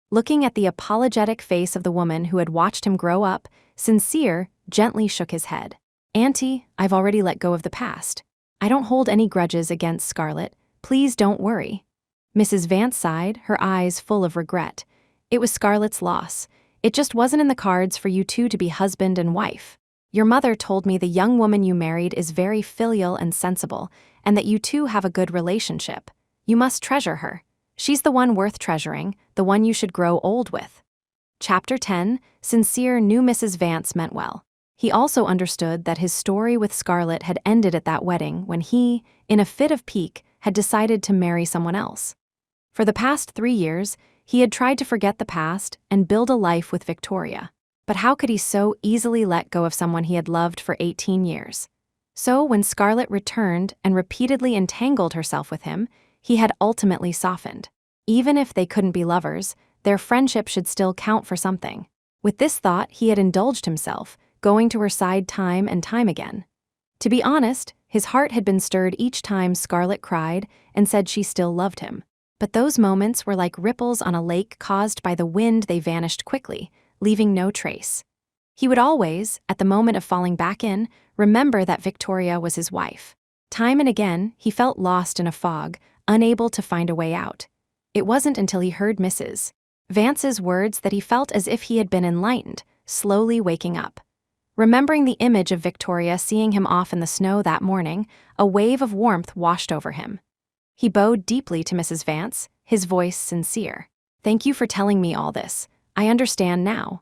Looking at the apologetic face of the woman who had watched him grow up, Sincere gently shook his head. Auntie, I've already let go of the past. I don't hold any grudges against Scarlett. Please don't worry. Mrs. Vance sighed, her eyes full of regret. It was Scarlett's loss. It just wasn't in the cards for you two to be husband and wife. Your mother told me the young woman you married is very filial and sensible, and that you two have a good relationship. You must treasure her. She's the one worth treasuring, the one you should grow old with. Chapter 10, Sincere knew Mrs. Vance meant well. He also understood that his story with Scarlett had ended at that wedding when he, in a fit of pique, had decided to marry someone else. For the past 3 years, he had tried to forget the past and build a life with Victoria. But how could he so easily let go of someone he had loved for 18 years? So when Scarlett returned and repeatedly entangled herself with him, he had ultimately softened. Even if they couldn't be lovers, their friendship should still count for something. With this thought, he had indulged himself, going to her side time and time again. To be honest, his heart had been stirred each time Scarlett cried and said she still loved him. But those moments were like ripples on a lake caused by the wind. They vanished quickly, leaving no trace. He would always, at the moment of falling back in, remember that Victoria was his wife. Time and again, he felt lost in a fog, unable to find a way out. It wasn't until he heard Mrs. Vance's words that he felt as if he had been enlightened, slowly waking up. Remembering the image of Victoria seeing him off in the snow that morning, a wave of warmth washed over him. He bowed deeply to Mrs. Vance, his voice sincere. Thank you for telling me all this. I understand now.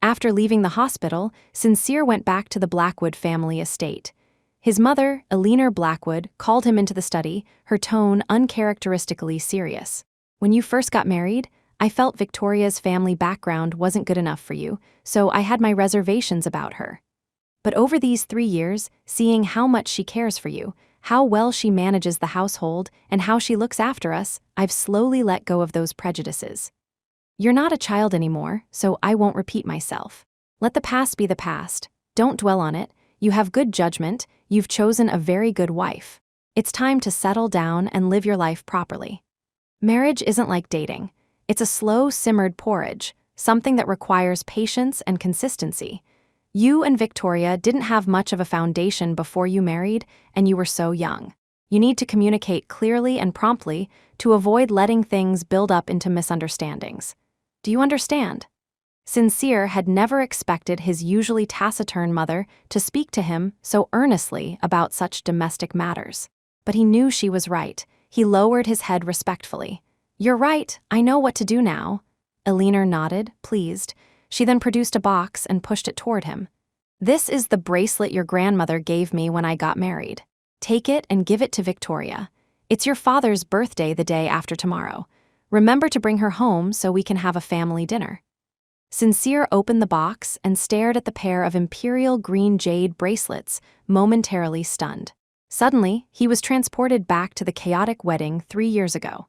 After leaving the hospital, Sincere went back to the Blackwood family estate. His mother, Eleanor Blackwood, called him into the study, her tone uncharacteristically serious. When you first got married, I felt Victoria's family background wasn't good enough for you, so I had my reservations about her. But over these 3 years, seeing how much she cares for you, how well she manages the household, and how she looks after us, I've slowly let go of those prejudices. You're not a child anymore, so I won't repeat myself. Let the past be the past. Don't dwell on it. You have good judgment. You've chosen a very good wife. It's time to settle down and live your life properly. Marriage isn't like dating. It's a slow, simmered porridge, something that requires patience and consistency. You and Victoria didn't have much of a foundation before you married, and you were so young. You need to communicate clearly and promptly to avoid letting things build up into misunderstandings. Do you understand? Sincere had never expected his usually taciturn mother to speak to him so earnestly about such domestic matters. But he knew she was right. He lowered his head respectfully. You're right, I know what to do now. Eleanor nodded, pleased. She then produced a box and pushed it toward him. This is the bracelet your grandmother gave me when I got married. Take it and give it to Victoria. It's your father's birthday the day after tomorrow. Remember to bring her home so we can have a family dinner. Sincere opened the box and stared at the pair of imperial green jade bracelets, momentarily stunned. Suddenly, he was transported back to the chaotic wedding 3 years ago.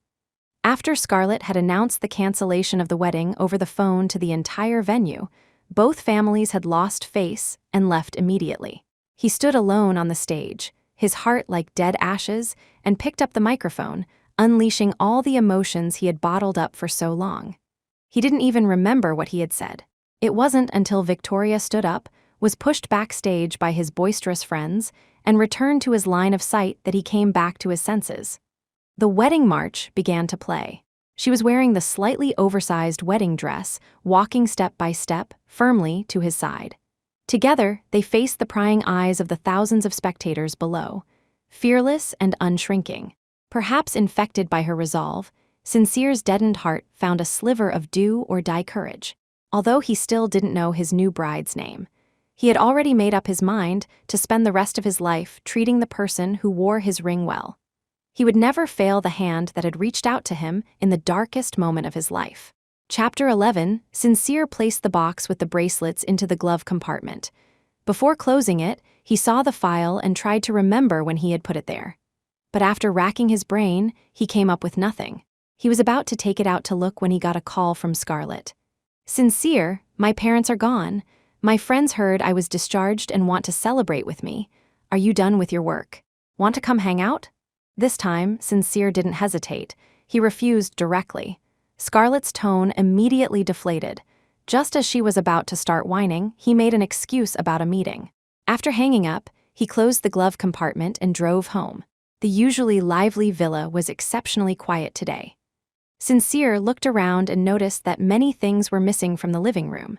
After Scarlett had announced the cancellation of the wedding over the phone to the entire venue, both families had lost face and left immediately. He stood alone on the stage, his heart like dead ashes, and picked up the microphone, unleashing all the emotions he had bottled up for so long. He didn't even remember what he had said. It wasn't until Victoria stood up, was pushed backstage by his boisterous friends, and returned to his line of sight that he came back to his senses. The wedding march began to play. She was wearing the slightly oversized wedding dress, walking step by step, firmly to his side. Together, they faced the prying eyes of the thousands of spectators below, fearless and unshrinking. Perhaps infected by her resolve, Sincere's deadened heart found a sliver of do-or-die courage. Although he still didn't know his new bride's name, he had already made up his mind to spend the rest of his life treating the person who wore his ring well. He would never fail the hand that had reached out to him in the darkest moment of his life. Chapter 11, Sincere placed the box with the bracelets into the glove compartment. Before closing it, he saw the file and tried to remember when he had put it there. But after racking his brain, he came up with nothing. He was about to take it out to look when he got a call from Scarlett. "Sincere, my parents are gone. My friends heard I was discharged and want to celebrate with me. Are you done with your work? Want to come hang out?" This time, Sincere didn't hesitate. He refused directly. Scarlett's tone immediately deflated. Just as she was about to start whining, he made an excuse about a meeting. After hanging up, he closed the glove compartment and drove home. The usually lively villa was exceptionally quiet today. Sincere looked around and noticed that many things were missing from the living room.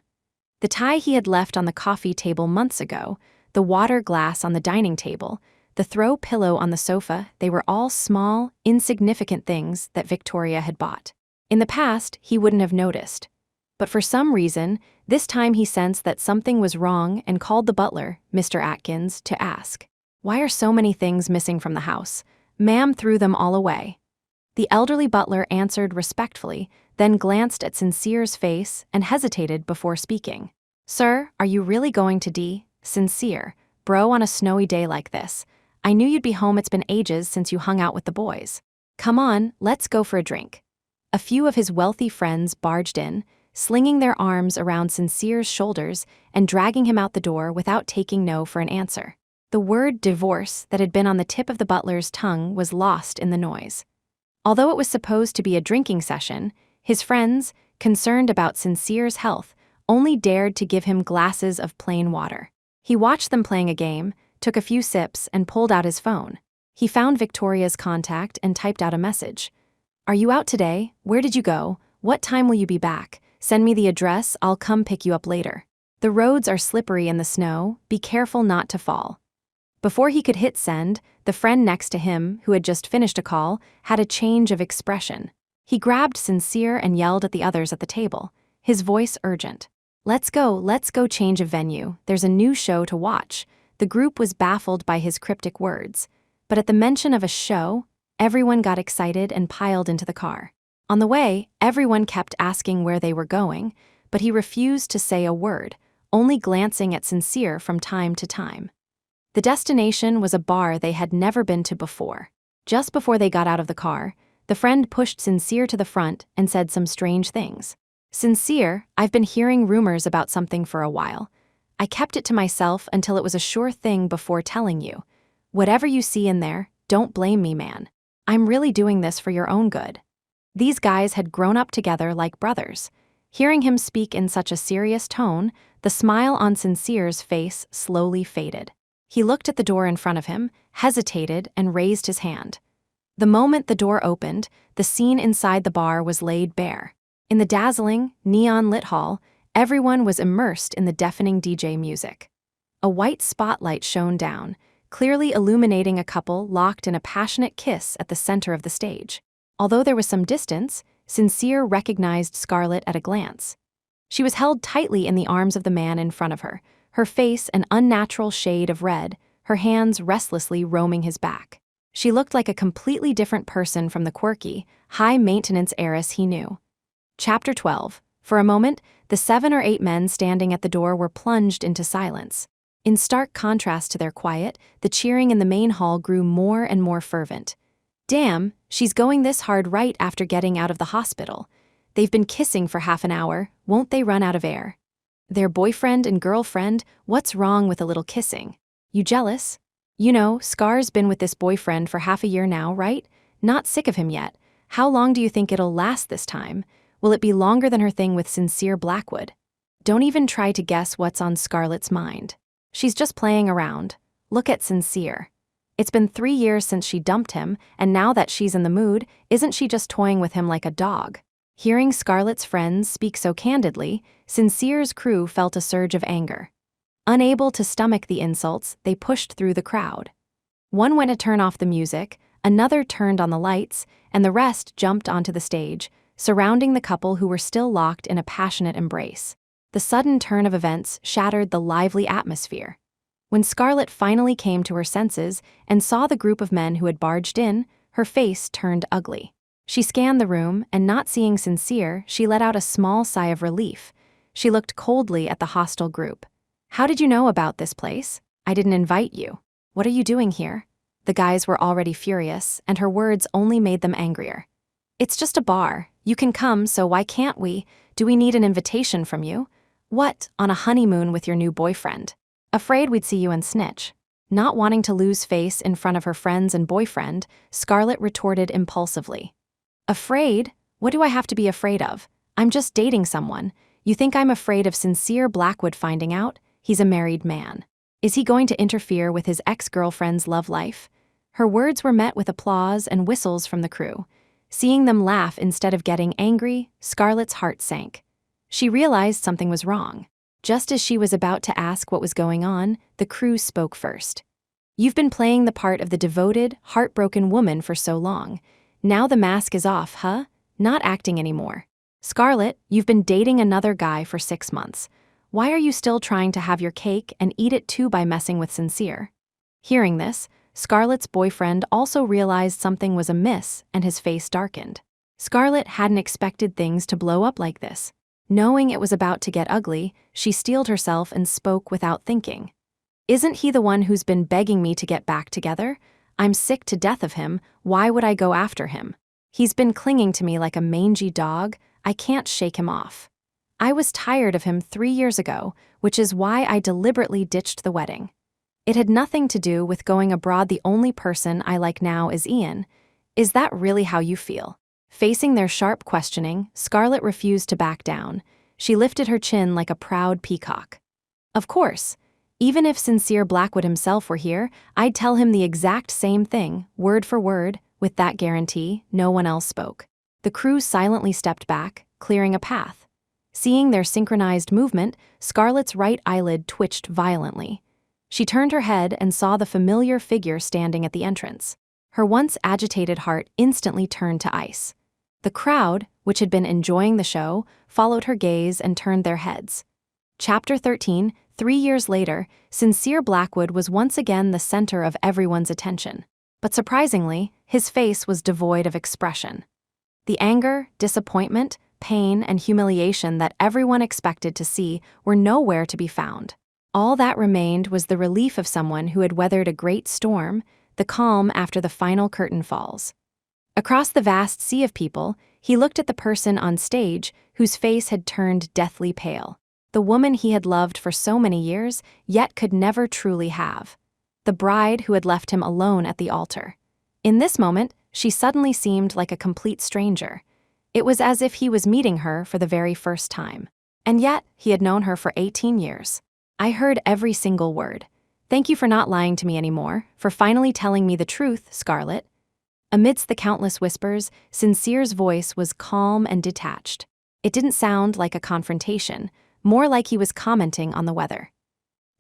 The tie he had left on the coffee table months ago, the water glass on the dining table, the throw pillow on the sofa, they were all small, insignificant things that Victoria had bought. In the past, he wouldn't have noticed. But for some reason, this time he sensed that something was wrong and called the butler, Mr. Atkins, to ask, "Why are so many things missing from the house? Ma'am threw them all away." The elderly butler answered respectfully, then glanced at Sincere's face and hesitated before speaking. "Sir, are you really going to Sincere, bro, on a snowy day like this? I knew you'd be home. It's been ages since you hung out with the boys. Come on, let's go for a drink." A few of his wealthy friends barged in, slinging their arms around Sincere's shoulders and dragging him out the door without taking no for an answer. The word divorce that had been on the tip of the butler's tongue was lost in the noise. Although it was supposed to be a drinking session, his friends, concerned about Sincere's health, only dared to give him glasses of plain water. He watched them playing a game, took a few sips, and pulled out his phone. He found Victoria's contact and typed out a message. "Are you out today? Where did you go? What time will you be back? Send me the address, I'll come pick you up later. The roads are slippery in the snow, be careful not to fall." Before he could hit send, the friend next to him, who had just finished a call, had a change of expression. He grabbed Sincere and yelled at the others at the table, his voice urgent. Let's go change of venue, there's a new show to watch." The group was baffled by his cryptic words, but at the mention of a show, everyone got excited and piled into the car. On the way, everyone kept asking where they were going, but he refused to say a word, only glancing at Sincere from time to time. The destination was a bar they had never been to before. Just before they got out of the car, the friend pushed Sincere to the front and said some strange things. "Sincere, I've been hearing rumors about something for a while. I kept it to myself until it was a sure thing before telling you. Whatever you see in there, don't blame me, man. I'm really doing this for your own good." These guys had grown up together like brothers. Hearing him speak in such a serious tone, the smile on Sincere's face slowly faded. He looked at the door in front of him, hesitated, and raised his hand. The moment the door opened, the scene inside the bar was laid bare. In the dazzling, neon-lit hall, everyone was immersed in the deafening DJ music. A white spotlight shone down, clearly illuminating a couple locked in a passionate kiss at the center of the stage. Although there was some distance, Sincere recognized Scarlett at a glance. She was held tightly in the arms of the man in front of her face an unnatural shade of red, her hands restlessly roaming his back. She looked like a completely different person from the quirky, high-maintenance heiress he knew. Chapter 12. For a moment, the 7 or 8 men standing at the door were plunged into silence. In stark contrast to their quiet, the cheering in the main hall grew more and more fervent. Damn, she's going this hard right after getting out of the hospital. They've been kissing for half an hour, won't they run out of air? Their boyfriend and girlfriend, what's wrong with a little kissing? You jealous? You know, Scar's been with this boyfriend for half a year now, right? Not sick of him yet. How long do you think it'll last this time? Will it be longer than her thing with Sincere Blackwood? Don't even try to guess what's on Scarlett's mind. She's just playing around. Look at Sincere. It's been 3 years since she dumped him, and now that she's in the mood, isn't she just toying with him like a dog? Hearing Scarlett's friends speak so candidly, Sincere's crew felt a surge of anger. Unable to stomach the insults, they pushed through the crowd. One went to turn off the music, another turned on the lights, and the rest jumped onto the stage, surrounding the couple who were still locked in a passionate embrace. The sudden turn of events shattered the lively atmosphere. When Scarlett finally came to her senses and saw the group of men who had barged in, her face turned ugly. She scanned the room, and not seeing Sincere, she let out a small sigh of relief. She looked coldly at the hostile group. How did you know about this place? I didn't invite you. What are you doing here? The guys were already furious, and her words only made them angrier. It's just a bar. You can come, so why can't we? Do we need an invitation from you? What, on a honeymoon with your new boyfriend? Afraid we'd see you and snitch. Not wanting to lose face in front of her friends and boyfriend, Scarlett retorted impulsively. Afraid? What do I have to be afraid of? I'm just dating someone. You think I'm afraid of Sincere Blackwood finding out? He's a married man. Is he going to interfere with his ex-girlfriend's love life? Her words were met with applause and whistles from the crew. Seeing them laugh instead of getting angry, Scarlett's heart sank. She realized something was wrong. Just as she was about to ask what was going on, the crew spoke first. You've been playing the part of the devoted, heartbroken woman for so long. Now the mask is off, huh? Not acting anymore. Scarlett, you've been dating another guy for 6 months. Why are you still trying to have your cake and eat it too by messing with Sincere? Hearing this, Scarlett's boyfriend also realized something was amiss, and his face darkened. Scarlett hadn't expected things to blow up like this. Knowing it was about to get ugly, she steeled herself and spoke without thinking. Isn't he the one who's been begging me to get back together? I'm sick to death of him. Why would I go after him? He's been clinging to me like a mangy dog. I can't shake him off. I was tired of him 3 years ago, which is why I deliberately ditched the wedding. It had nothing to do with going abroad. The only person I like now is Ian. Is that really how you feel? Facing their sharp questioning, Scarlett refused to back down. She lifted her chin like a proud peacock. Of course. Even if Sincere Blackwood himself were here, I'd tell him the exact same thing, word for word. With that guarantee, no one else spoke. The crew silently stepped back, clearing a path. Seeing their synchronized movement, Scarlett's right eyelid twitched violently. She turned her head and saw the familiar figure standing at the entrance. Her once agitated heart instantly turned to ice. The crowd, which had been enjoying the show, followed her gaze and turned their heads. Chapter 13, 3 years later, Sincere Blackwood was once again the center of everyone's attention. But surprisingly, his face was devoid of expression. The anger, disappointment, pain, and humiliation that everyone expected to see were nowhere to be found. All that remained was the relief of someone who had weathered a great storm, the calm after the final curtain falls. Across the vast sea of people, he looked at the person on stage whose face had turned deathly pale. The woman he had loved for so many years, yet could never truly have. The bride who had left him alone at the altar. In this moment, she suddenly seemed like a complete stranger. It was as if he was meeting her for the very first time. And yet, he had known her for 18 years. I heard every single word. Thank you for not lying to me anymore, for finally telling me the truth, Scarlett. Amidst the countless whispers, Sincere's voice was calm and detached. It didn't sound like a confrontation, more like he was commenting on the weather.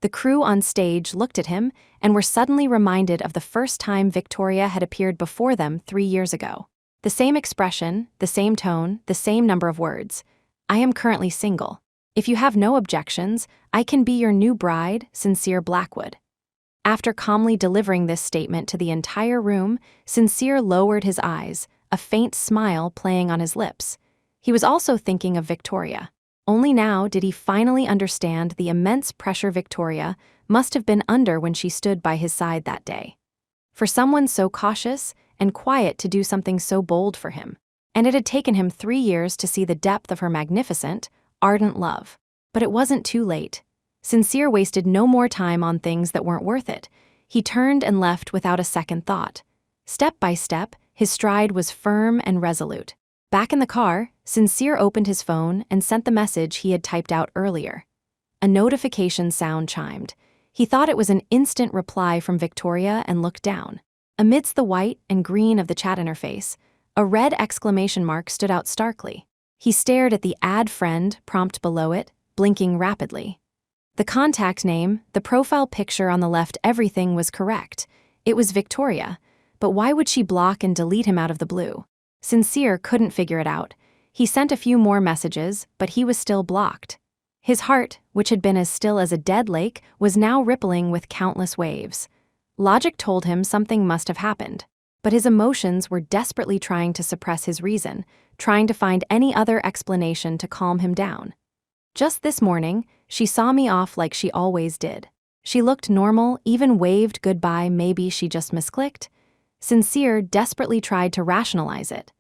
The crew on stage looked at him and were suddenly reminded of the first time Victoria had appeared before them 3 years ago. The same expression, the same tone, the same number of words. I am currently single. If you have no objections, I can be your new bride, Sincere Blackwood. After calmly delivering this statement to the entire room, Sincere lowered his eyes, a faint smile playing on his lips. He was also thinking of Victoria. Only now did he finally understand the immense pressure Victoria must have been under when she stood by his side that day. For someone so cautious and quiet to do something so bold for him. And it had taken him 3 years to see the depth of her magnificent, ardent love. But it wasn't too late. Sincere wasted no more time on things that weren't worth it. He turned and left without a second thought. Step by step, his stride was firm and resolute. Back in the car, Sincere opened his phone and sent the message he had typed out earlier. A notification sound chimed. He thought it was an instant reply from Victoria and looked down. Amidst the white and green of the chat interface, a red exclamation mark stood out starkly. He stared at the Add Friend prompt below it, blinking rapidly. The contact name, the profile picture on the left, everything was correct. It was Victoria, but why would she block and delete him out of the blue? Sincere couldn't figure it out. He sent a few more messages, but he was still blocked. His heart, which had been as still as a dead lake, was now rippling with countless waves. Logic told him something must have happened, but his emotions were desperately trying to suppress his reason, trying to find any other explanation to calm him down. Just this morning, she saw me off like she always did. She looked normal, even waved goodbye. Maybe she just misclicked. Sincere desperately tried to rationalize it.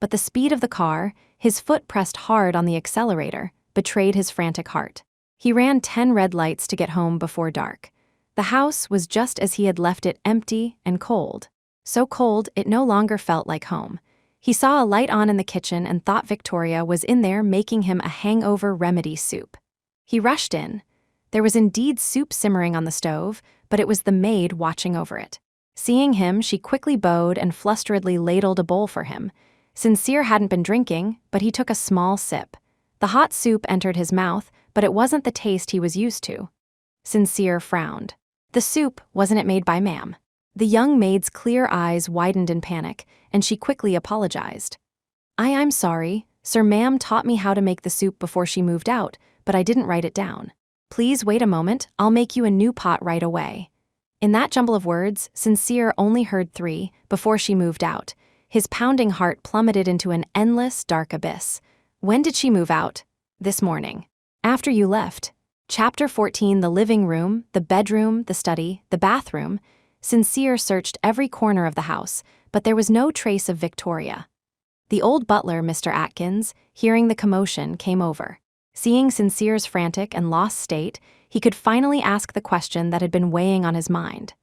But the speed of the car, his foot pressed hard on the accelerator, betrayed his frantic heart. He ran 10 red lights to get home before dark. The house was just as he had left it, empty and cold. So cold it no longer felt like home. He saw a light on in the kitchen and thought Victoria was in there making him a hangover remedy soup. He rushed in. There was indeed soup simmering on the stove, but it was the maid watching over it. Seeing him, she quickly bowed and flusteredly ladled a bowl for him. Sincere hadn't been drinking, but he took a small sip. The hot soup entered his mouth, but it wasn't the taste he was used to. Sincere frowned. The soup, wasn't it made by ma'am? The young maid's clear eyes widened in panic, and she quickly apologized. I'm sorry, sir. Ma'am taught me how to make the soup before she moved out, but I didn't write it down. Please wait a moment, I'll make you a new pot right away. In that jumble of words, Sincere only heard 3 before she moved out. His pounding heart plummeted into an endless, dark abyss. When did she move out? This morning. After you left. Chapter 14. The living room, the bedroom, the study, the bathroom. Sincere searched every corner of the house, but there was no trace of Victoria. The old butler, Mr. Atkins, hearing the commotion, came over. Seeing Sincere's frantic and lost state, he could finally ask the question that had been weighing on his mind.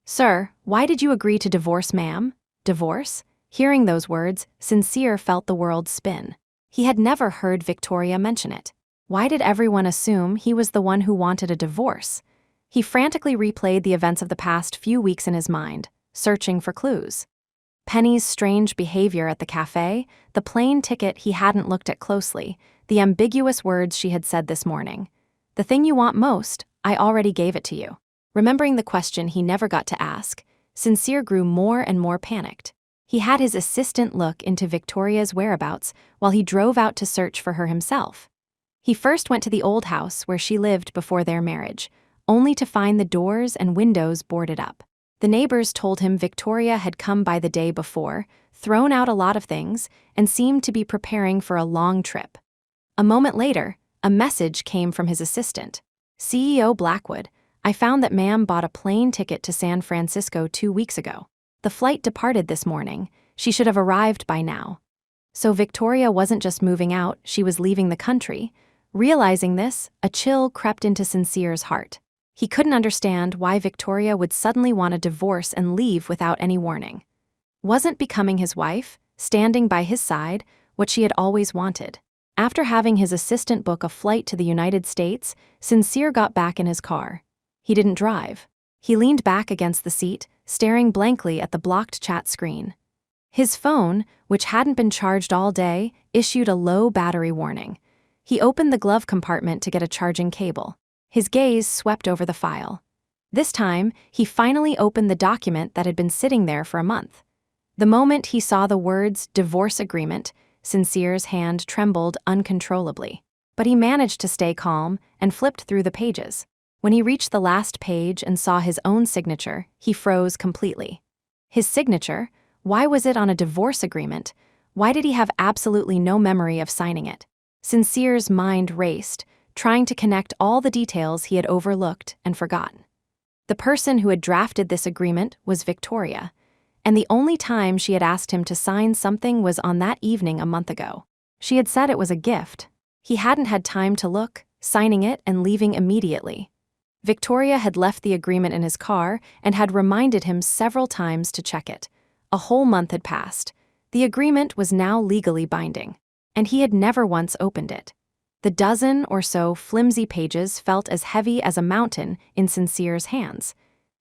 Sir, why did you agree to divorce ma'am? Divorce? Hearing those words, Sincere felt the world spin. He had never heard Victoria mention it. Why did everyone assume he was the one who wanted a divorce? He frantically replayed the events of the past few weeks in his mind, searching for clues. Penny's strange behavior at the cafe, the plane ticket he hadn't looked at closely, the ambiguous words she had said this morning. The thing you want most, I already gave it to you. Remembering the question he never got to ask, Sincere grew more and more panicked. He had his assistant look into Victoria's whereabouts while he drove out to search for her himself. He first went to the old house where she lived before their marriage, only to find the doors and windows boarded up. The neighbors told him Victoria had come by the day before, thrown out a lot of things, and seemed to be preparing for a long trip. A moment later, a message came from his assistant. CEO Blackwood, I found that ma'am bought a plane ticket to San Francisco 2 weeks ago. The flight departed this morning. She should have arrived by now. So Victoria wasn't just moving out, she was leaving the country. Realizing this, a chill crept into Sincere's heart. He couldn't understand why Victoria would suddenly want a divorce and leave without any warning. Wasn't becoming his wife, standing by his side, what she had always wanted? After having his assistant book a flight to the United States, Sincere got back in his car. He didn't drive. He leaned back against the seat, staring blankly at the blocked chat screen. His phone, which hadn't been charged all day, issued a low battery warning. He opened the glove compartment to get a charging cable. His gaze swept over the file. This time, he finally opened the document that had been sitting there for a month. The moment he saw the words divorce agreement, Sincere's hand trembled uncontrollably. But he managed to stay calm and flipped through the pages. When he reached the last page and saw his own signature, he froze completely. His signature? Why was it on a divorce agreement? Why did he have absolutely no memory of signing it? Sincere's mind raced, trying to connect all the details he had overlooked and forgotten. The person who had drafted this agreement was Victoria, and the only time she had asked him to sign something was on that evening a month ago. She had said it was a gift. He hadn't had time to look, signing it and leaving immediately. Victoria had left the agreement in his car and had reminded him several times to check it. A whole month had passed. The agreement was now legally binding, and he had never once opened it. The dozen or so flimsy pages felt as heavy as a mountain in Sincere's hands.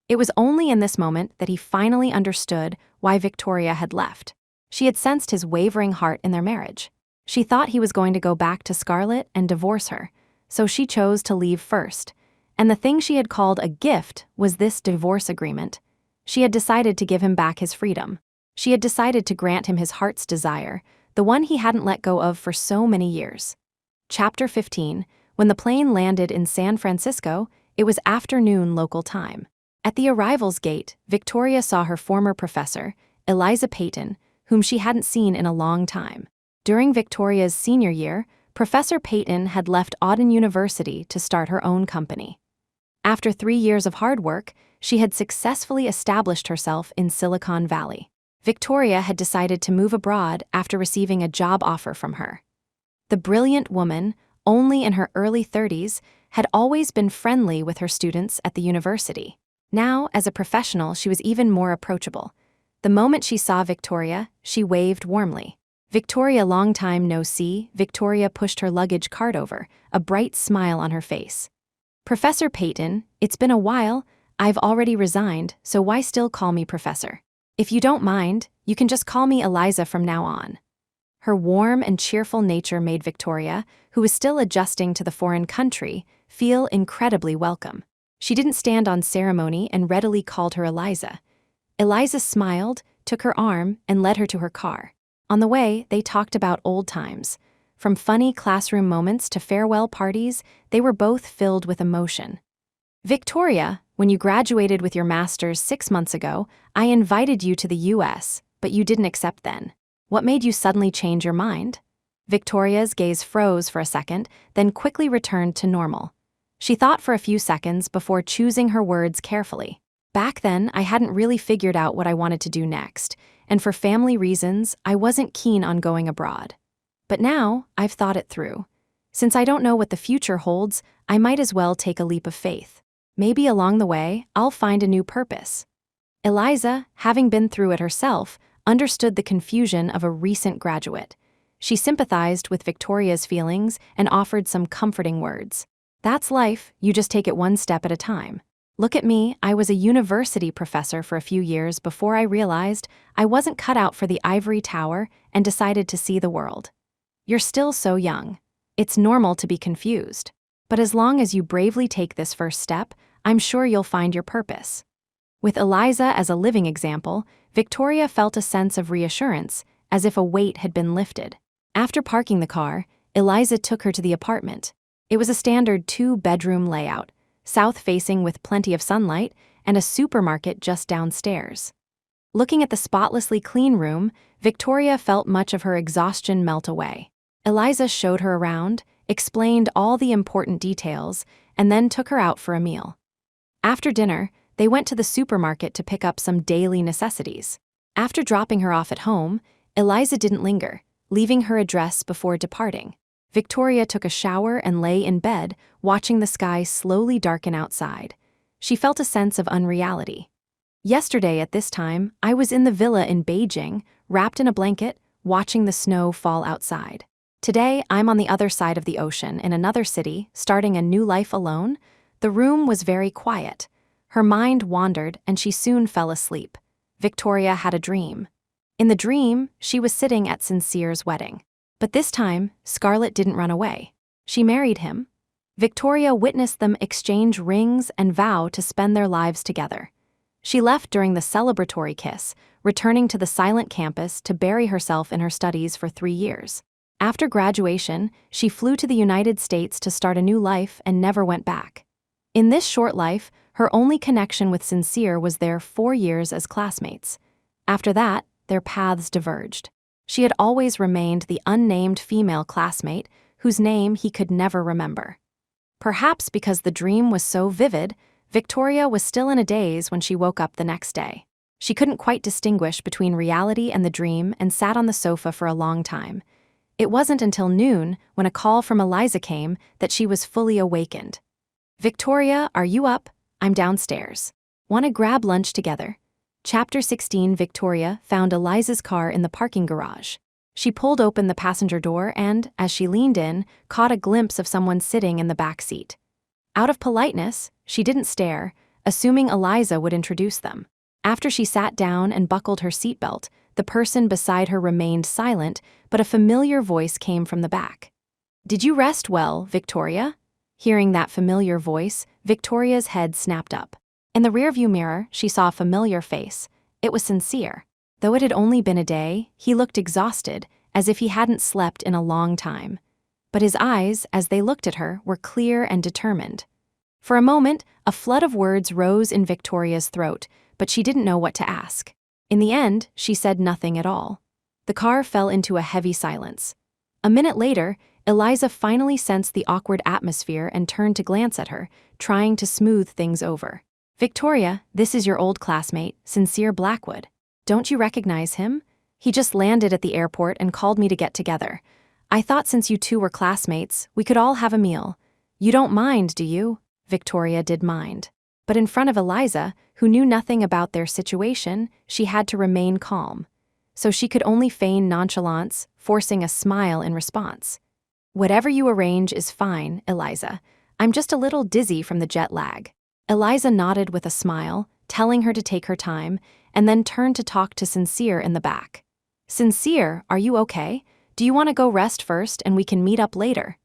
It was only in this moment that he finally understood why Victoria had left. She had sensed his wavering heart in their marriage. She thought he was going to go back to Scarlett and divorce her, so she chose to leave first. And the thing she had called a gift was this divorce agreement. She had decided to give him back his freedom. She had decided to grant him his heart's desire, the one he hadn't let go of for so many years. Chapter 15. When the plane landed in San Francisco, it was afternoon local time. At the arrivals gate, Victoria saw her former professor, Eliza Peyton, whom she hadn't seen in a long time. During Victoria's senior year, Professor Peyton had left Auden University to start her own company. After 3 years of hard work, she had successfully established herself in Silicon Valley. Victoria had decided to move abroad after receiving a job offer from her. The brilliant woman, only in her early 30s, had always been friendly with her students at the university. Now, as a professional, she was even more approachable. The moment she saw Victoria, she waved warmly. Victoria, long time no see. Victoria pushed her luggage cart over, a bright smile on her face. Professor Peyton, it's been a while. I've already resigned, so why still call me Professor? If you don't mind, you can just call me Eliza from now on. Her warm and cheerful nature made Victoria, who was still adjusting to the foreign country, feel incredibly welcome. She didn't stand on ceremony and readily called her Eliza. Eliza smiled, took her arm, and led her to her car. On the way, they talked about old times. From funny classroom moments to farewell parties, they were both filled with emotion. Victoria, when you graduated with your master's 6 months ago, I invited you to the US, but you didn't accept then. What made you suddenly change your mind? Victoria's gaze froze for a second, then quickly returned to normal. She thought for a few seconds before choosing her words carefully. Back then, I hadn't really figured out what I wanted to do next, and for family reasons, I wasn't keen on going abroad. But now, I've thought it through. Since I don't know what the future holds, I might as well take a leap of faith. Maybe along the way, I'll find a new purpose. Eliza, having been through it herself, understood the confusion of a recent graduate. She sympathized with Victoria's feelings and offered some comforting words. That's life, you just take it one step at a time. Look at me, I was a university professor for a few years before I realized I wasn't cut out for the ivory tower and decided to see the world. You're still so young. It's normal to be confused. But as long as you bravely take this first step, I'm sure you'll find your purpose. With Eliza as a living example, Victoria felt a sense of reassurance, as if a weight had been lifted. After parking the car, Eliza took her to the apartment. It was a standard 2-bedroom layout, south-facing with plenty of sunlight, and a supermarket just downstairs. Looking at the spotlessly clean room, Victoria felt much of her exhaustion melt away. Eliza showed her around, explained all the important details, and then took her out for a meal. After dinner, they went to the supermarket to pick up some daily necessities. After dropping her off at home, Eliza didn't linger, leaving her address before departing. Victoria took a shower and lay in bed, watching the sky slowly darken outside. She felt a sense of unreality. Yesterday at this time, I was in the villa in Beijing, wrapped in a blanket, watching the snow fall outside. Today, I'm on the other side of the ocean in another city, starting a new life alone. The room was very quiet. Her mind wandered and she soon fell asleep. Victoria had a dream. In the dream, she was sitting at Sincere's wedding. But this time, Scarlett didn't run away. She married him. Victoria witnessed them exchange rings and vow to spend their lives together. She left during the celebratory kiss, returning to the silent campus to bury herself in her studies for 3 years. After graduation, she flew to the United States to start a new life and never went back. In this short life, her only connection with Sincere was their 4 years as classmates. After that, their paths diverged. She had always remained the unnamed female classmate whose name he could never remember. Perhaps because the dream was so vivid, Victoria was still in a daze when she woke up the next day. She couldn't quite distinguish between reality and the dream and sat on the sofa for a long time. It wasn't until noon, when a call from Eliza came, that she was fully awakened. "Victoria, are you up? I'm downstairs. Want to grab lunch together?" Chapter 16. Victoria found Eliza's car in the parking garage. She pulled open the passenger door and, as she leaned in, caught a glimpse of someone sitting in the back seat. Out of politeness, she didn't stare, assuming Eliza would introduce them. After she sat down and buckled her seatbelt, the person beside her remained silent, but a familiar voice came from the back. "Did you rest well, Victoria?" Hearing that familiar voice, Victoria's head snapped up. In the rearview mirror, she saw a familiar face. It was Sincere. Though it had only been a day, he looked exhausted, as if he hadn't slept in a long time. But his eyes, as they looked at her, were clear and determined. For a moment, a flood of words rose in Victoria's throat, but she didn't know what to ask. In the end, she said nothing at all. The car fell into a heavy silence. A minute later, Eliza finally sensed the awkward atmosphere and turned to glance at her, trying to smooth things over. "Victoria, this is your old classmate, Sincere Blackwood. Don't you recognize him? He just landed at the airport and called me to get together. I thought since you two were classmates, we could all have a meal. You don't mind, do you?" Victoria did mind. But in front of Eliza, who knew nothing about their situation, she had to remain calm. So she could only feign nonchalance, forcing a smile in response. "Whatever you arrange is fine, Eliza. I'm just a little dizzy from the jet lag." Eliza nodded with a smile, telling her to take her time, and then turned to talk to Sincere in the back. "Sincere, are you okay? Do you want to go rest first and we can meet up later?"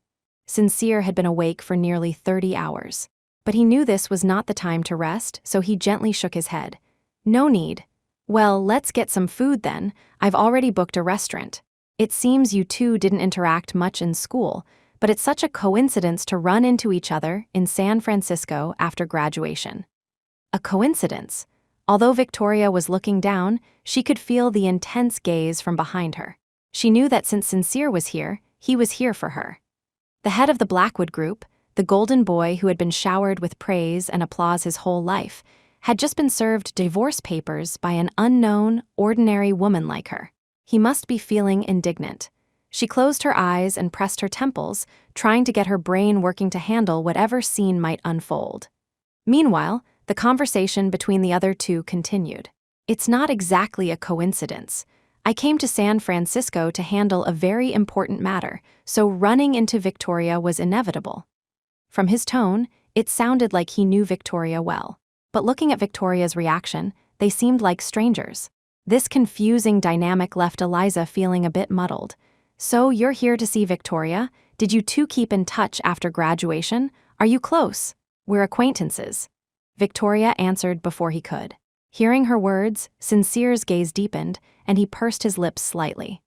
Sincere had been awake for nearly 30 hours. But he knew this was not the time to rest, so he gently shook his head. "No need." "Well, let's get some food then. I've already booked a restaurant. It seems you two didn't interact much in school, but it's such a coincidence to run into each other in San Francisco after graduation." A coincidence? Although Victoria was looking down, she could feel the intense gaze from behind her. She knew that since Sincere was here, he was here for her. The head of the Blackwood Group, the golden boy who had been showered with praise and applause his whole life, had just been served divorce papers by an unknown, ordinary woman like her. He must be feeling indignant. She closed her eyes and pressed her temples, trying to get her brain working to handle whatever scene might unfold. Meanwhile, the conversation between the other two continued. "It's not exactly a coincidence. I came to San Francisco to handle a very important matter, so running into Victoria was inevitable." From his tone, it sounded like he knew Victoria well. But looking at Victoria's reaction, they seemed like strangers. This confusing dynamic left Eliza feeling a bit muddled. "So you're here to see Victoria? Did you two keep in touch after graduation? Are you close?" "We're acquaintances." Victoria answered before he could. Hearing her words, Sincere's gaze deepened, and he pursed his lips slightly.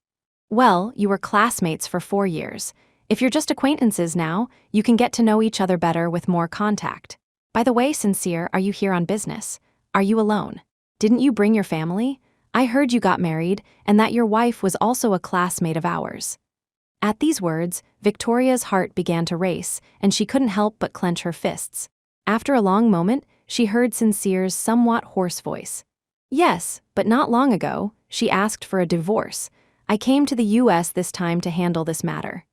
"Well, you were classmates for 4 years. If you're just acquaintances now, you can get to know each other better with more contact. By the way, Sincere, are you here on business? Are you alone? Didn't you bring your family? I heard you got married, and that your wife was also a classmate of ours." At these words, Victoria's heart began to race, and she couldn't help but clench her fists. After a long moment, she heard Sincere's somewhat hoarse voice. "Yes, but not long ago, she asked for a divorce. I came to the U.S. this time to handle this matter."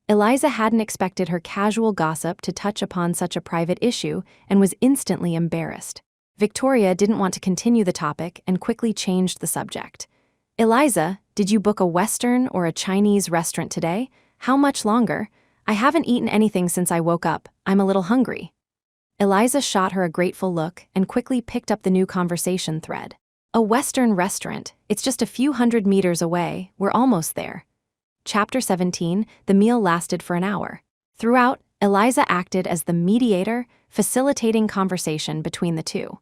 Eliza hadn't expected her casual gossip to touch upon such a private issue and was instantly embarrassed. Victoria didn't want to continue the topic and quickly changed the subject. "Eliza, did you book a Western or a Chinese restaurant today? How much longer? I haven't eaten anything since I woke up. I'm a little hungry." Eliza shot her a grateful look and quickly picked up the new conversation thread. "A Western restaurant. It's just a few hundred meters away. We're almost there." Chapter 17. The meal lasted for an hour. Throughout, Eliza acted as the mediator, facilitating conversation between the two.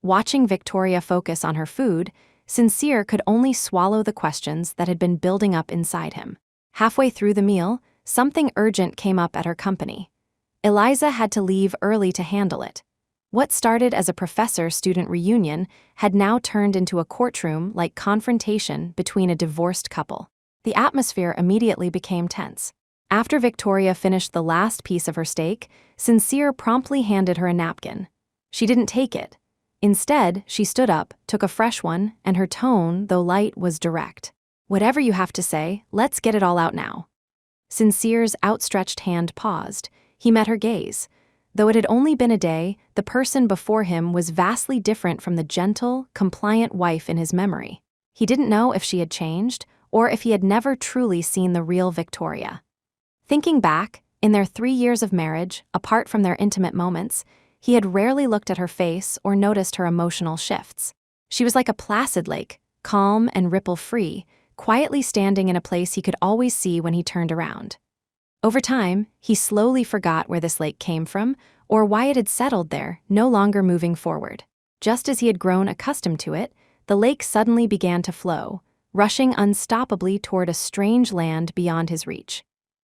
Watching Victoria focus on her food, Sincere could only swallow the questions that had been building up inside him. Halfway through the meal, something urgent came up at her company. Eliza had to leave early to handle it. What started as a professor-student reunion had now turned into a courtroom-like confrontation between a divorced couple. The atmosphere immediately became tense. After Victoria finished the last piece of her steak, Sincere promptly handed her a napkin. She didn't take it. Instead, she stood up, took a fresh one, and her tone, though light, was direct. "Whatever you have to say, let's get it all out now." Sincere's outstretched hand paused. He met her gaze. Though it had only been a day, the person before him was vastly different from the gentle, compliant wife in his memory. He didn't know if she had changed, or if he had never truly seen the real Victoria. Thinking back, in their 3 years of marriage, apart from their intimate moments, he had rarely looked at her face or noticed her emotional shifts. She was like a placid lake, calm and ripple-free, quietly standing in a place he could always see when he turned around. Over time, he slowly forgot where this lake came from or why it had settled there, no longer moving forward. Just as he had grown accustomed to it, the lake suddenly began to flow, rushing unstoppably toward a strange land beyond his reach.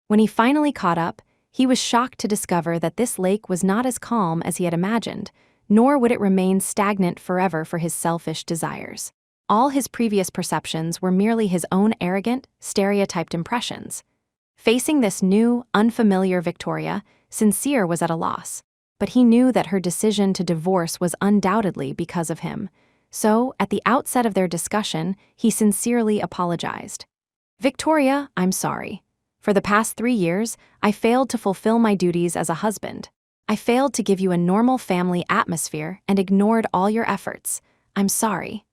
When he finally caught up, he was shocked to discover that this lake was not as calm as he had imagined, nor would it remain stagnant forever for his selfish desires. All his previous perceptions were merely his own arrogant, stereotyped impressions. Facing this new, unfamiliar Victoria, Sincere was at a loss. But he knew that her decision to divorce was undoubtedly because of him. So, at the outset of their discussion, he sincerely apologized. "Victoria, I'm sorry. For the past 3 years, I failed to fulfill my duties as a husband. I failed to give you a normal family atmosphere and ignored all your efforts. I'm sorry."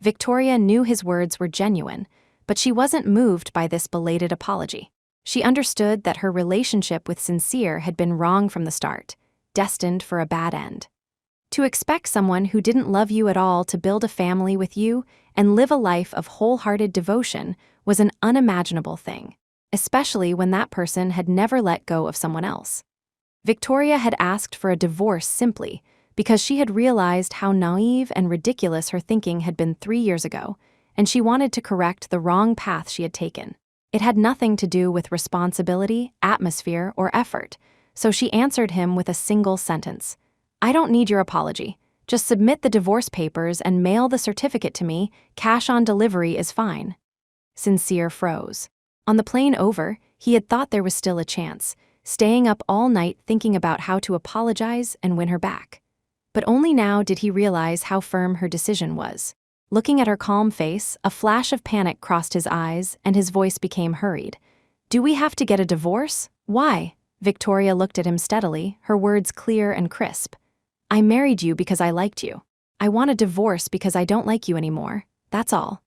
Victoria knew his words were genuine, but she wasn't moved by this belated apology. She understood that her relationship with Sincere had been wrong from the start, destined for a bad end. To expect someone who didn't love you at all to build a family with you and live a life of wholehearted devotion was an unimaginable thing, especially when that person had never let go of someone else. Victoria had asked for a divorce simply because she had realized how naive and ridiculous her thinking had been 3 years ago, and she wanted to correct the wrong path she had taken. It had nothing to do with responsibility, atmosphere, or effort, so she answered him with a single sentence. "I don't need your apology. Just submit the divorce papers and mail the certificate to me. Cash on delivery is fine." Sincere froze. On the plane over, he had thought there was still a chance, staying up all night thinking about how to apologize and win her back. But only now did he realize how firm her decision was. Looking at her calm face, a flash of panic crossed his eyes, and his voice became hurried. "Do we have to get a divorce? Why?" Victoria looked at him steadily, her words clear and crisp. "I married you because I liked you. I want a divorce because I don't like you anymore. That's all."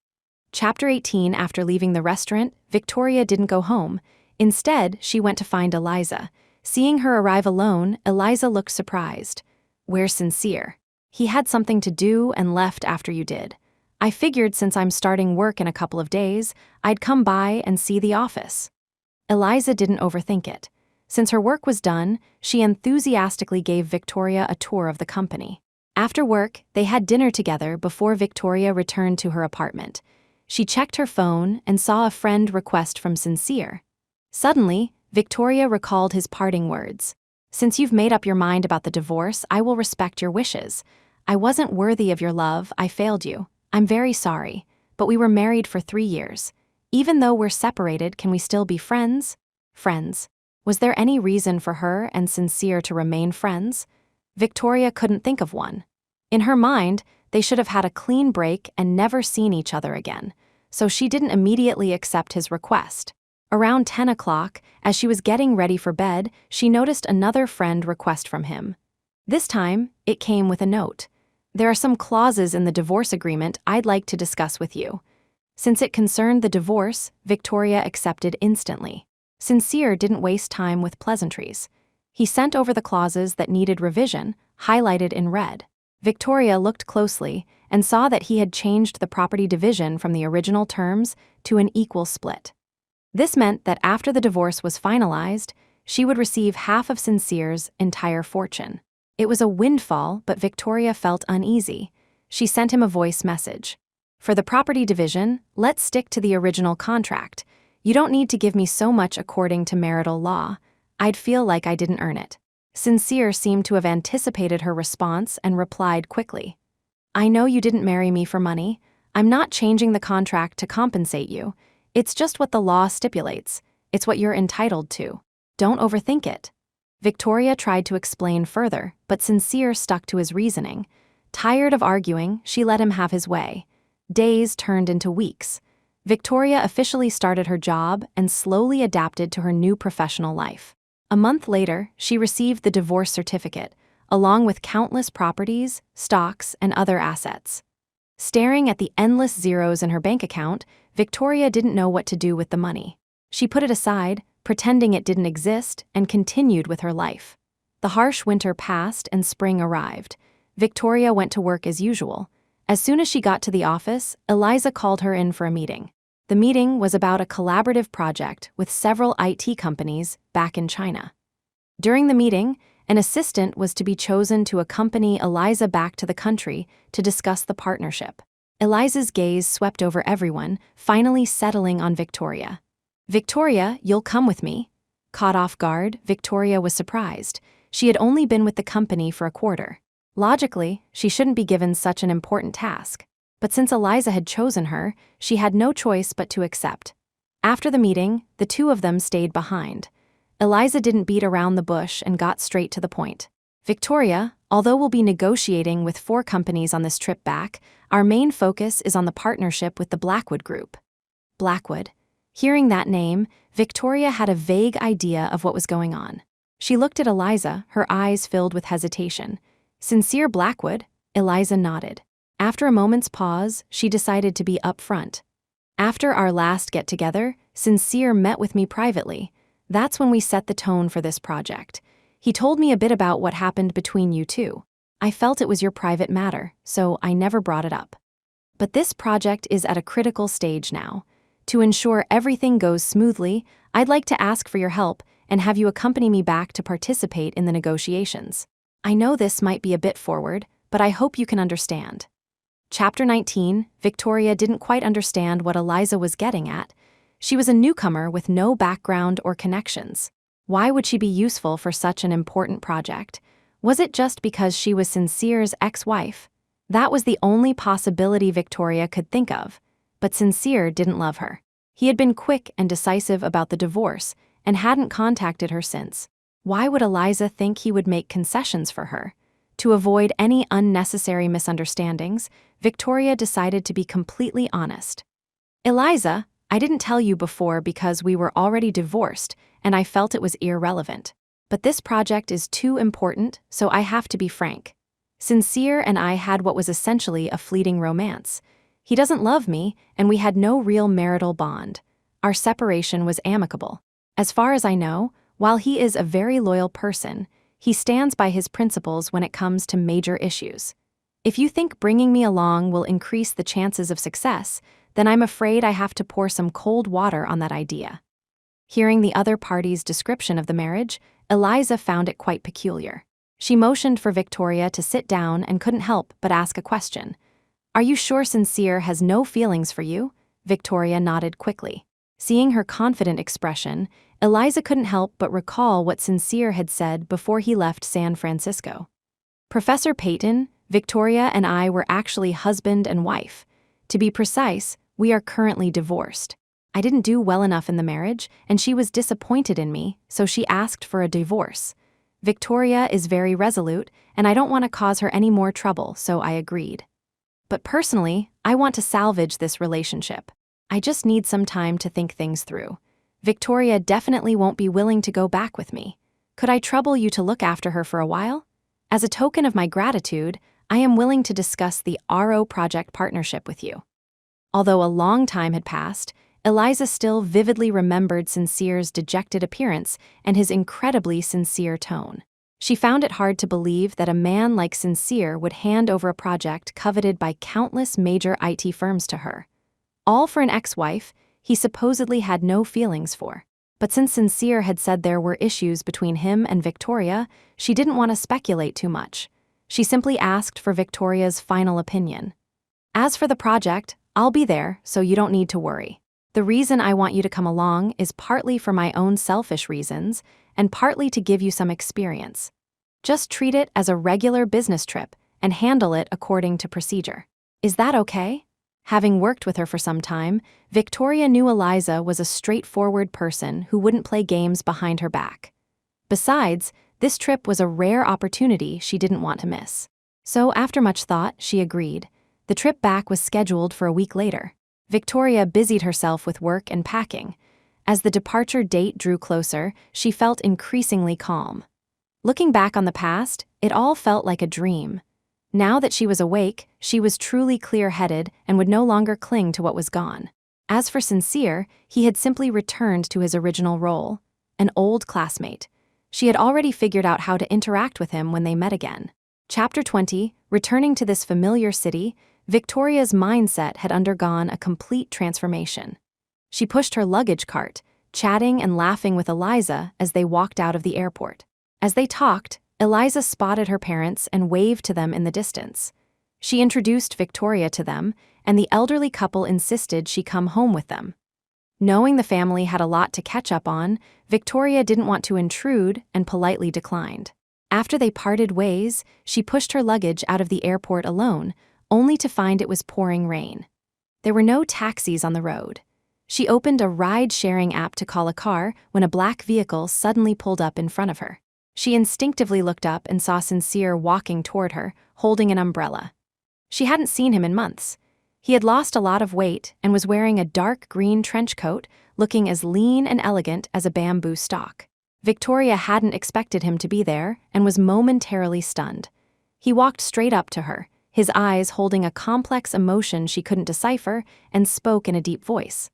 Chapter 18. After leaving the restaurant, Victoria didn't go home. Instead, she went to find Eliza. Seeing her arrive alone, Eliza looked surprised. "Where's Sincere? He had something to do and left after you did. I figured since I'm starting work in a couple of days, I'd come by and see the office." Eliza didn't overthink it. Since her work was done, she enthusiastically gave Victoria a tour of the company. After work, they had dinner together before Victoria returned to her apartment. She checked her phone and saw a friend request from Sincere. Suddenly, Victoria recalled his parting words. "Since you've made up your mind about the divorce, I will respect your wishes. I wasn't worthy of your love, I failed you. I'm very sorry, but we were married for 3 years. Even though we're separated, can we still be friends?" Friends. Was there any reason for her and Sincere to remain friends? Victoria couldn't think of one. In her mind, they should have had a clean break and never seen each other again, so she didn't immediately accept his request. Around 10 o'clock, as she was getting ready for bed, she noticed another friend request from him. This time, it came with a note. "There are some clauses in the divorce agreement I'd like to discuss with you." Since it concerned the divorce, Victoria accepted instantly. Sincere didn't waste time with pleasantries. He sent over the clauses that needed revision, highlighted in red. Victoria looked closely and saw that he had changed the property division from the original terms to an equal split. This meant that after the divorce was finalized, she would receive half of Sincere's entire fortune. It was a windfall, but Victoria felt uneasy. She sent him a voice message. "For the property division, let's stick to the original contract. You don't need to give me so much according to marital law. I'd feel like I didn't earn it." Sincere seemed to have anticipated her response and replied quickly. "I know you didn't marry me for money. I'm not changing the contract to compensate you. It's just what the law stipulates. It's what you're entitled to. Don't overthink it. Victoria tried to explain further, but Sincere stuck to his reasoning. Tired of arguing, she let him have his way. Days turned into weeks. Victoria officially started her job and slowly adapted to her new professional life. A month later, she received the divorce certificate, along with countless properties, stocks, and other assets. Staring at the endless zeros in her bank account, Victoria didn't know what to do with the money. She put it aside, pretending it didn't exist, and continued with her life. The harsh winter passed and spring arrived. Victoria went to work as usual. As soon as she got to the office, Eliza called her in for a meeting. The meeting was about a collaborative project with several IT companies back in China. During the meeting, an assistant was to be chosen to accompany Eliza back to the country to discuss the partnership. Eliza's gaze swept over everyone, finally settling on Victoria. "Victoria, you'll come with me." Caught off guard, Victoria was surprised. She had only been with the company for a quarter. Logically, she shouldn't be given such an important task. But since Eliza had chosen her, she had no choice but to accept. After the meeting, the two of them stayed behind. Eliza didn't beat around the bush and got straight to the point. "Victoria, although we'll be negotiating with 4 companies on this trip back, our main focus is on the partnership with the Blackwood Group." Blackwood. Hearing that name, Victoria had a vague idea of what was going on. She looked at Eliza, her eyes filled with hesitation. "Sincere Blackwood?" Eliza nodded. After a moment's pause, she decided to be upfront. "After our last get-together, Sincere met with me privately. That's when we set the tone for this project. He told me a bit about what happened between you two. I felt it was your private matter, so I never brought it up. But this project is at a critical stage now. To ensure everything goes smoothly, I'd like to ask for your help and have you accompany me back to participate in the negotiations. I know this might be a bit forward, but I hope you can understand." Chapter 19, Victoria didn't quite understand what Eliza was getting at. She was a newcomer with no background or connections. Why would she be useful for such an important project? Was it just because she was Sincere's ex-wife? That was the only possibility Victoria could think of. But Sincere didn't love her. He had been quick and decisive about the divorce and hadn't contacted her since. Why would Eliza think he would make concessions for her? To avoid any unnecessary misunderstandings, Victoria decided to be completely honest. "Eliza, I didn't tell you before because we were already divorced and I felt it was irrelevant. But this project is too important, so I have to be frank. Sincere and I had what was essentially a fleeting romance. He doesn't love me, and we had no real marital bond. Our separation was amicable. As far as I know, while he is a very loyal person, he stands by his principles when it comes to major issues. If you think bringing me along will increase the chances of success, then I'm afraid I have to pour some cold water on that idea." Hearing the other party's description of the marriage, Eliza found it quite peculiar. She motioned for Victoria to sit down and couldn't help but ask a question. "Are you sure Sincere has no feelings for you?" Victoria nodded quickly. Seeing her confident expression, Eliza couldn't help but recall what Sincere had said before he left San Francisco. "Professor Peyton, Victoria and I were actually husband and wife. To be precise, we are currently divorced. I didn't do well enough in the marriage, and she was disappointed in me, so she asked for a divorce. Victoria is very resolute, and I don't want to cause her any more trouble, so I agreed. But personally, I want to salvage this relationship. I just need some time to think things through. Victoria definitely won't be willing to go back with me. Could I trouble you to look after her for a while? As a token of my gratitude, I am willing to discuss the RO project partnership with you." Although a long time had passed, Eliza still vividly remembered Sincere's dejected appearance and his incredibly sincere tone. She found it hard to believe that a man like Sincere would hand over a project coveted by countless major IT firms to her. All for an ex-wife he supposedly had no feelings for. But since Sincere had said there were issues between him and Victoria, she didn't want to speculate too much. She simply asked for Victoria's final opinion. "As for the project, I'll be there, so you don't need to worry. The reason I want you to come along is partly for my own selfish reasons and partly to give you some experience. Just treat it as a regular business trip and handle it according to procedure. Is that okay?" Having worked with her for some time, Victoria knew Eliza was a straightforward person who wouldn't play games behind her back. Besides, this trip was a rare opportunity she didn't want to miss. So after much thought, she agreed. The trip back was scheduled for a week later. Victoria busied herself with work and packing. As the departure date drew closer, she felt increasingly calm. Looking back on the past, it all felt like a dream. Now that she was awake, she was truly clear-headed and would no longer cling to what was gone. As for Sincere, he had simply returned to his original role, an old classmate. She had already figured out how to interact with him when they met again. Chapter 20, returning to this familiar city, Victoria's mindset had undergone a complete transformation. She pushed her luggage cart, chatting and laughing with Eliza as they walked out of the airport. As they talked, Eliza spotted her parents and waved to them in the distance. She introduced Victoria to them, and the elderly couple insisted she come home with them. Knowing the family had a lot to catch up on, Victoria didn't want to intrude and politely declined. After they parted ways, she pushed her luggage out of the airport alone, only to find it was pouring rain. There were no taxis on the road. She opened a ride-sharing app to call a car when a black vehicle suddenly pulled up in front of her. She instinctively looked up and saw Sincere walking toward her, holding an umbrella. She hadn't seen him in months. He had lost a lot of weight and was wearing a dark green trench coat, looking as lean and elegant as a bamboo stalk. Victoria hadn't expected him to be there and was momentarily stunned. He walked straight up to her, his eyes holding a complex emotion she couldn't decipher, and spoke in a deep voice.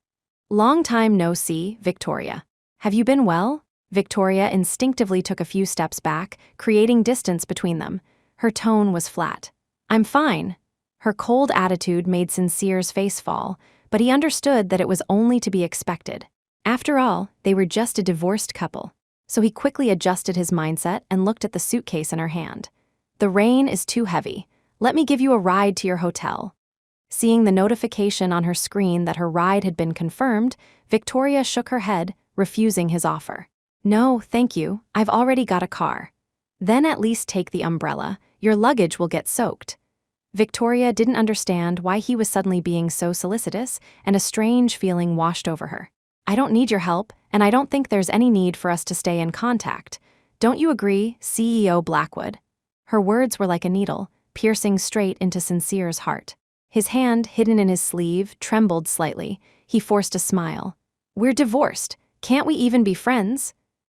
"Long time no see, Victoria. Have you been well?" Victoria instinctively took a few steps back, creating distance between them. Her tone was flat. "I'm fine." Her cold attitude made Sincere's face fall, but he understood that it was only to be expected. After all, they were just a divorced couple. So he quickly adjusted his mindset and looked at the suitcase in her hand. "The rain is too heavy. Let me give you a ride to your hotel." Seeing the notification on her screen that her ride had been confirmed, Victoria shook her head, refusing his offer. "No, thank you. I've already got a car." "Then at least take the umbrella. Your luggage will get soaked." Victoria didn't understand why he was suddenly being so solicitous, and a strange feeling washed over her. "I don't need your help, and I don't think there's any need for us to stay in contact. Don't you agree, CEO Blackwood?" Her words were like a needle, piercing straight into Sincere's heart. His hand, hidden in his sleeve, trembled slightly. He forced a smile. "We're divorced. Can't we even be friends?"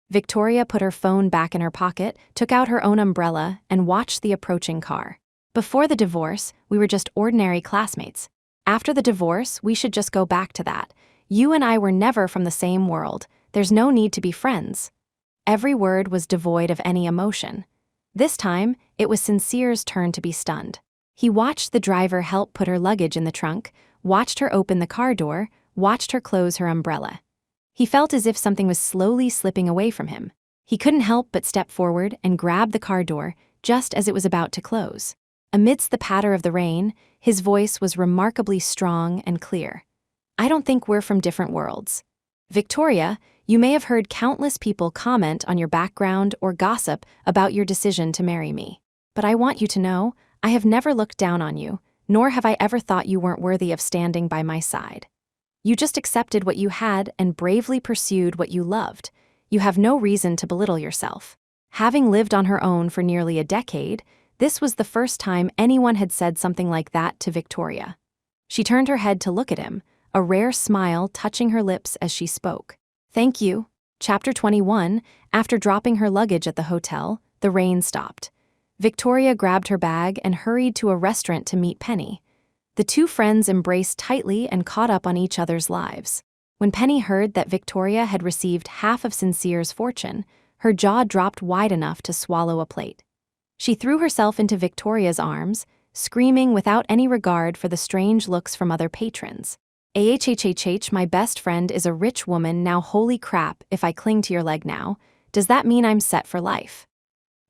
Victoria put her phone back in her pocket, took out her own umbrella, and watched the approaching car. "Before the divorce, we were just ordinary classmates. After the divorce, we should just go back to that. You and I were never from the same world. There's no need to be friends." Every word was devoid of any emotion. This time, it was Sincere's turn to be stunned. He watched the driver help put her luggage in the trunk, watched her open the car door, watched her close her umbrella. He felt as if something was slowly slipping away from him. He couldn't help but step forward and grab the car door just as it was about to close. Amidst the patter of the rain, his voice was remarkably strong and clear. "I don't think we're from different worlds. Victoria, you may have heard countless people comment on your background or gossip about your decision to marry me. But I want you to know, I have never looked down on you, nor have I ever thought you weren't worthy of standing by my side. You just accepted what you had and bravely pursued what you loved. You have no reason to belittle yourself." Having lived on her own for nearly a decade, this was the first time anyone had said something like that to Victoria. She turned her head to look at him, a rare smile touching her lips as she spoke. "Thank you." Chapter 21, after dropping her luggage at the hotel, the rain stopped. Victoria grabbed her bag and hurried to a restaurant to meet Penny. The two friends embraced tightly and caught up on each other's lives. When Penny heard that Victoria had received half of Sincere's fortune, her jaw dropped wide enough to swallow a plate. She threw herself into Victoria's arms, screaming without any regard for the strange looks from other patrons. "AHHHH, my best friend is a rich woman now. Holy crap, if I cling to your leg now, does that mean I'm set for life?"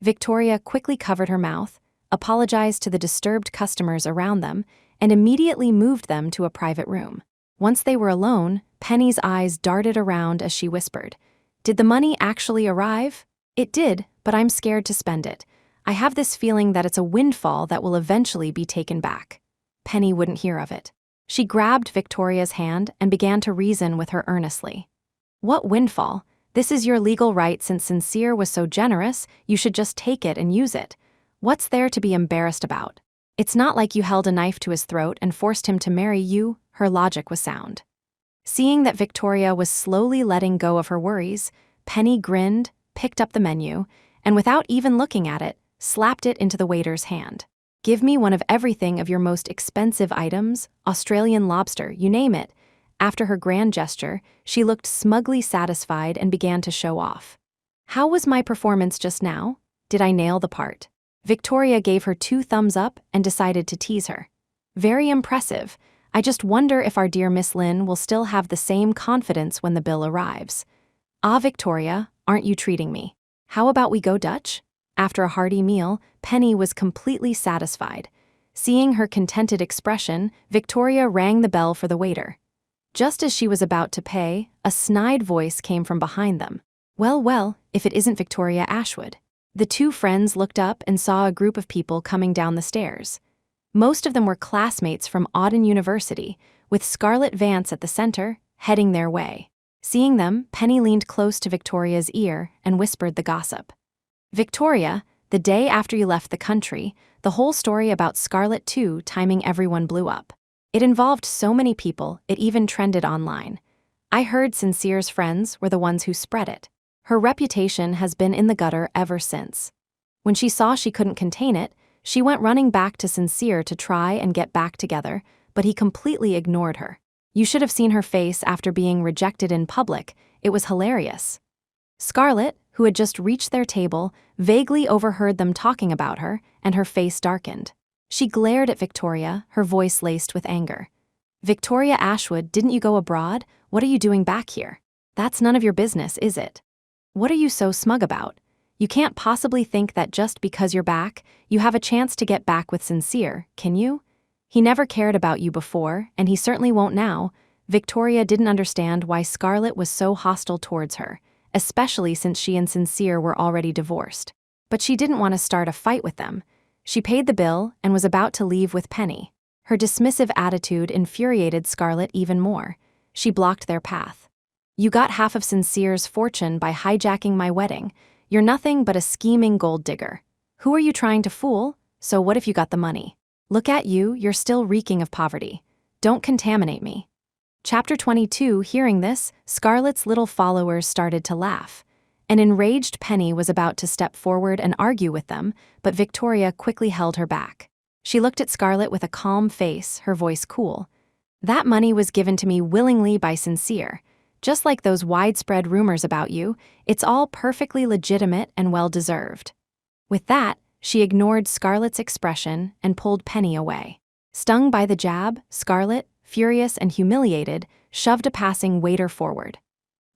Victoria quickly covered her mouth, apologized to the disturbed customers around them, and immediately moved them to a private room. Once they were alone, Penny's eyes darted around as she whispered, "Did the money actually arrive?" "It did, but I'm scared to spend it. I have this feeling that it's a windfall that will eventually be taken back." Penny wouldn't hear of it. She grabbed Victoria's hand and began to reason with her earnestly. What windfall! This is your legal right. Since Sincere was so generous, you should just take it and use it. What's there to be embarrassed about? It's not like you held a knife to his throat and forced him to marry you. Her logic was sound. Seeing that Victoria was slowly letting go of her worries, Penny grinned, picked up the menu, and without even looking at it, slapped it into the waiter's hand. Give me one of everything of your most expensive items, Australian lobster, you name it. After her grand gesture, she looked smugly satisfied and began to show off. How was my performance just now? Did I nail the part? Victoria gave her 2 thumbs up and decided to tease her. Very impressive. I just wonder if our dear Miss Lynn will still have the same confidence when the bill arrives. Ah, Victoria, aren't you treating me? How about we go Dutch? After a hearty meal, Penny was completely satisfied. Seeing her contented expression, Victoria rang the bell for the waiter. Just as she was about to pay, a snide voice came from behind them. Well, well, if it isn't Victoria Ashwood. The 2 friends looked up and saw a group of people coming down the stairs. Most of them were classmates from Auden University, with Scarlett Vance at the center, heading their way. Seeing them, Penny leaned close to Victoria's ear and whispered the gossip. Victoria, the day after you left the country, the whole story about Scarlett 2 timing everyone blew up. It involved so many people, it even trended online. I heard Sincere's friends were the ones who spread it. Her reputation has been in the gutter ever since. When she saw she couldn't contain it, she went running back to Sincere to try and get back together, but he completely ignored her. You should have seen her face after being rejected in public. It was hilarious. Scarlett, who had just reached their table, vaguely overheard them talking about her, and her face darkened. She glared at Victoria, her voice laced with anger. Victoria Ashwood, didn't you go abroad? What are you doing back here? That's none of your business, is it? What are you so smug about? You can't possibly think that just because you're back, you have a chance to get back with Sincere, can you? He never cared about you before, and he certainly won't now. Victoria didn't understand why Scarlett was so hostile towards her, especially since she and Sincere were already divorced. But she didn't want to start a fight with them. She paid the bill and was about to leave with Penny. Her dismissive attitude infuriated Scarlett even more. She blocked their path. You got half of Sincere's fortune by hijacking my wedding. You're nothing but a scheming gold digger. Who are you trying to fool? So what if you got the money? Look at you, you're still reeking of poverty. Don't contaminate me. Chapter 22. Hearing this, Scarlett's little followers started to laugh. An enraged Penny was about to step forward and argue with them, but Victoria quickly held her back. She looked at Scarlett with a calm face, her voice cool. That money was given to me willingly by Sincere. Just like those widespread rumors about you, it's all perfectly legitimate and well-deserved. With that, she ignored Scarlett's expression and pulled Penny away. Stung by the jab, Scarlett, furious and humiliated, shoved a passing waiter forward.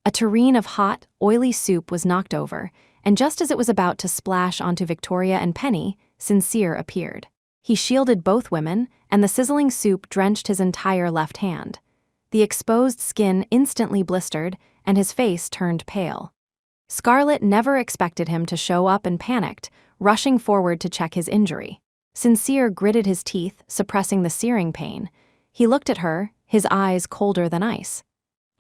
A tureen of hot, oily soup was knocked over, and just as it was about to splash onto Victoria and Penny, Sincere appeared. He shielded both women, and the sizzling soup drenched his entire left hand. The exposed skin instantly blistered, and his face turned pale. Scarlett never expected him to show up and panicked, rushing forward to check his injury. Sincere gritted his teeth, suppressing the searing pain. He looked at her, his eyes colder than ice.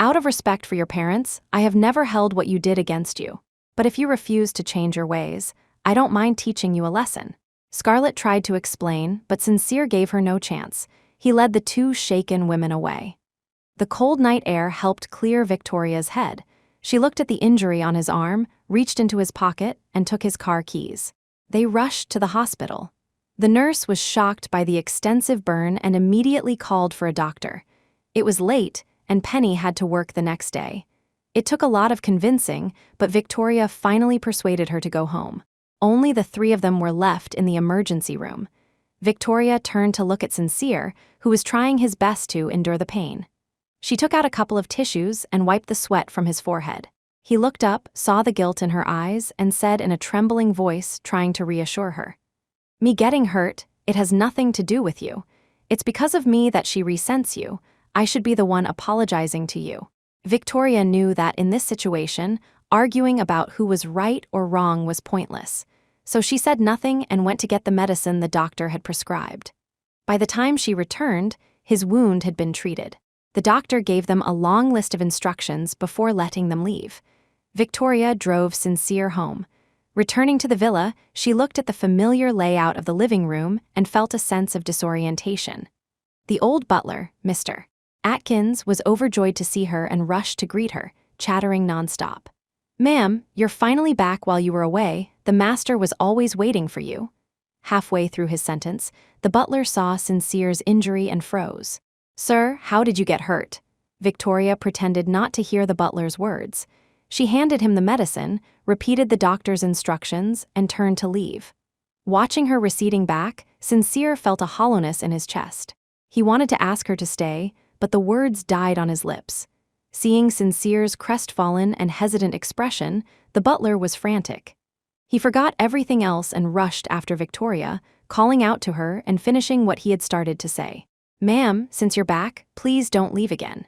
Out of respect for your parents, I have never held what you did against you. But if you refuse to change your ways, I don't mind teaching you a lesson. Scarlett tried to explain, but Sincere gave her no chance. He led the 2 shaken women away. The cold night air helped clear Victoria's head. She looked at the injury on his arm, reached into his pocket, and took his car keys. They rushed to the hospital. The nurse was shocked by the extensive burn and immediately called for a doctor. It was late, and Penny had to work the next day. It took a lot of convincing, but Victoria finally persuaded her to go home. Only the 3 of them were left in the emergency room. Victoria turned to look at Sincere, who was trying his best to endure the pain. She took out a couple of tissues and wiped the sweat from his forehead. He looked up, saw the guilt in her eyes, and said in a trembling voice, trying to reassure her, "Me getting hurt, it has nothing to do with you. It's because of me that she resents you. I should be the one apologizing to you." Victoria knew that in this situation, arguing about who was right or wrong was pointless, so she said nothing and went to get the medicine the doctor had prescribed. By the time she returned, His wound had been treated. The doctor gave them a long list of instructions before letting them leave. Victoria drove Sincere home. Returning to the villa, she looked at the familiar layout of the living room and felt a sense of disorientation. The old butler, Mr. Atkins, was overjoyed to see her and rushed to greet her, chattering nonstop. "Ma'am, you're finally back while you were away. The master was always waiting for you." Halfway through his sentence, the butler saw Sincere's injury and froze. "Sir, how did you get hurt?" Victoria pretended not to hear the butler's words. She handed him the medicine, repeated the doctor's instructions, and turned to leave. Watching her receding back, Sincere felt a hollowness in his chest. He wanted to ask her to stay, but the words died on his lips. Seeing Sincere's crestfallen and hesitant expression, the butler was frantic. He forgot everything else and rushed after Victoria, calling out to her and finishing what he had started to say. "Ma'am, since you're back, please don't leave again.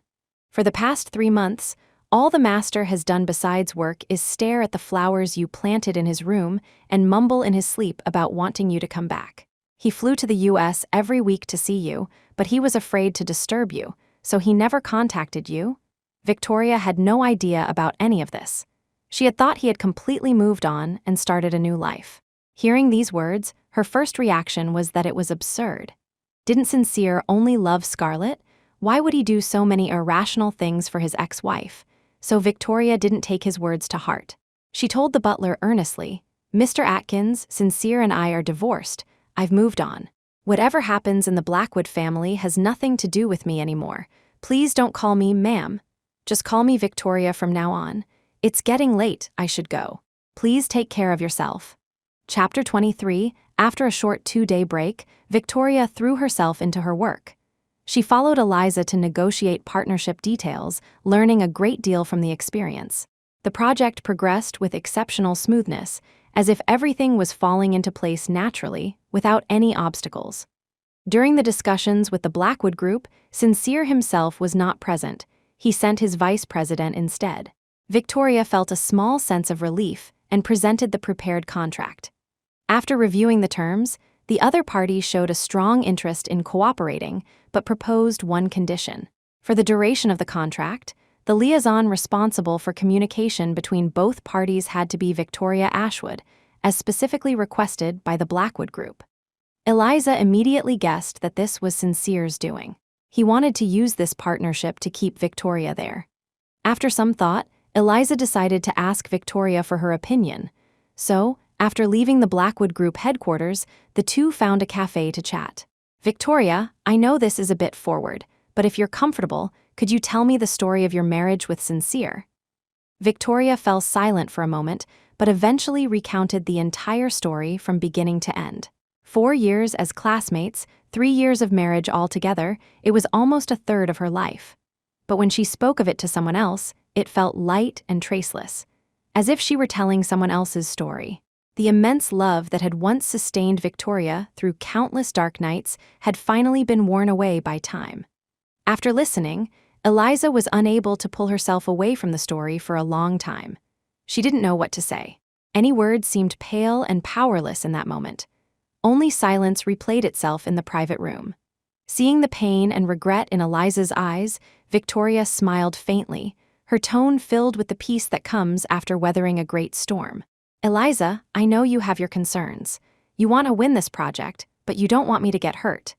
For the past 3 months, all the master has done besides work is stare at the flowers you planted in his room and mumble in his sleep about wanting you to come back. He flew to the US every week to see you, but he was afraid to disturb you, so he never contacted you." Victoria had no idea about any of this. She had thought he had completely moved on and started a new life. Hearing these words, her first reaction was that it was absurd. Didn't Sincere only love Scarlett? Why would he do so many irrational things for his ex-wife? So Victoria didn't take his words to heart. She told the butler earnestly, "Mr. Atkins, Sincere and I are divorced. I've moved on. Whatever happens in the Blackwood family has nothing to do with me anymore. Please don't call me ma'am. Just call me Victoria from now on. It's getting late, I should go. Please take care of yourself." Chapter 23, after a short 2-day break, Victoria threw herself into her work. She followed Eliza to negotiate partnership details, learning a great deal from the experience. The project progressed with exceptional smoothness, as if everything was falling into place naturally, without any obstacles. During the discussions with the Blackwood Group, Sincere himself was not present. He sent his vice president instead. Victoria felt a small sense of relief and presented the prepared contract. After reviewing the terms, the other party showed a strong interest in cooperating, but proposed one condition. For the duration of the contract, the liaison responsible for communication between both parties had to be Victoria Ashwood, as specifically requested by the Blackwood Group. Eliza immediately guessed that this was Sincere's doing. He wanted to use this partnership to keep Victoria there. After some thought, Eliza decided to ask Victoria for her opinion. So, after leaving the Blackwood Group headquarters, the two found a cafe to chat. "Victoria, I know this is a bit forward, but if you're comfortable, could you tell me the story of your marriage with Sincere?" Victoria fell silent for a moment, but eventually recounted the entire story from beginning to end. 4 years as classmates, 3 years of marriage altogether, it was almost a third of her life. But when she spoke of it to someone else, it felt light and traceless, as if she were telling someone else's story. The immense love that had once sustained Victoria through countless dark nights had finally been worn away by time. After listening, Eliza was unable to pull herself away from the story for a long time. She didn't know what to say. Any words seemed pale and powerless in that moment. Only silence replayed itself in the private room. Seeing the pain and regret in Eliza's eyes, Victoria smiled faintly, her tone filled with the peace that comes after weathering a great storm. "Eliza, I know you have your concerns. You want to win this project, but you don't want me to get hurt.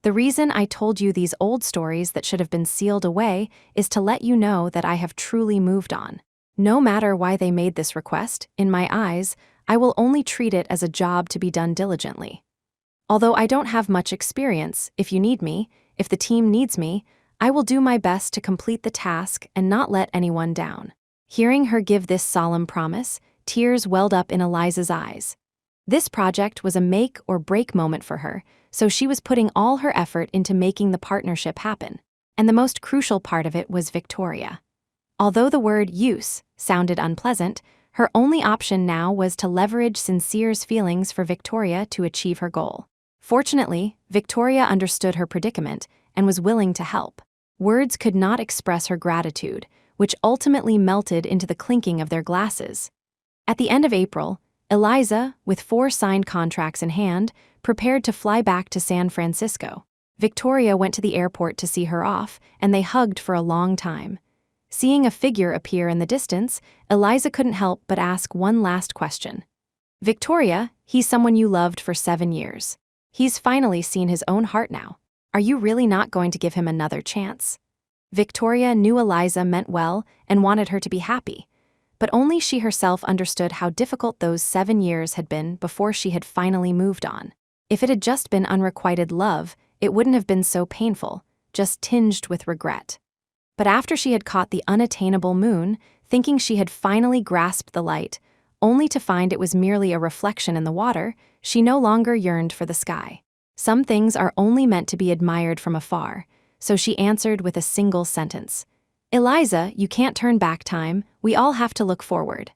The reason I told you these old stories that should have been sealed away is to let you know that I have truly moved on. No matter why they made this request, in my eyes, I will only treat it as a job to be done diligently. Although I don't have much experience, if you need me, if the team needs me, I will do my best to complete the task and not let anyone down." Hearing her give this solemn promise, tears welled up in Eliza's eyes. This project was a make or break moment for her, so she was putting all her effort into making the partnership happen. And the most crucial part of it was Victoria. Although the word use sounded unpleasant, her only option now was to leverage Sincere's feelings for Victoria to achieve her goal. Fortunately, Victoria understood her predicament and was willing to help. Words could not express her gratitude, which ultimately melted into the clinking of their glasses. At the end of April, Eliza, with 4 signed contracts in hand, prepared to fly back to San Francisco. Victoria went to the airport to see her off, and they hugged for a long time. Seeing a figure appear in the distance, Eliza couldn't help but ask one last question. Victoria, he's someone you loved for 7 years. He's finally seen his own heart now. Are you really not going to give him another chance? Victoria knew Eliza meant well and wanted her to be happy, but only she herself understood how difficult those 7 years had been before she had finally moved on. If it had just been unrequited love, it wouldn't have been so painful, just tinged with regret. But after she had caught the unattainable moon, thinking she had finally grasped the light, only to find it was merely a reflection in the water, she no longer yearned for the sky. Some things are only meant to be admired from afar, so she answered with a single sentence. Eliza, you can't turn back time, we all have to look forward.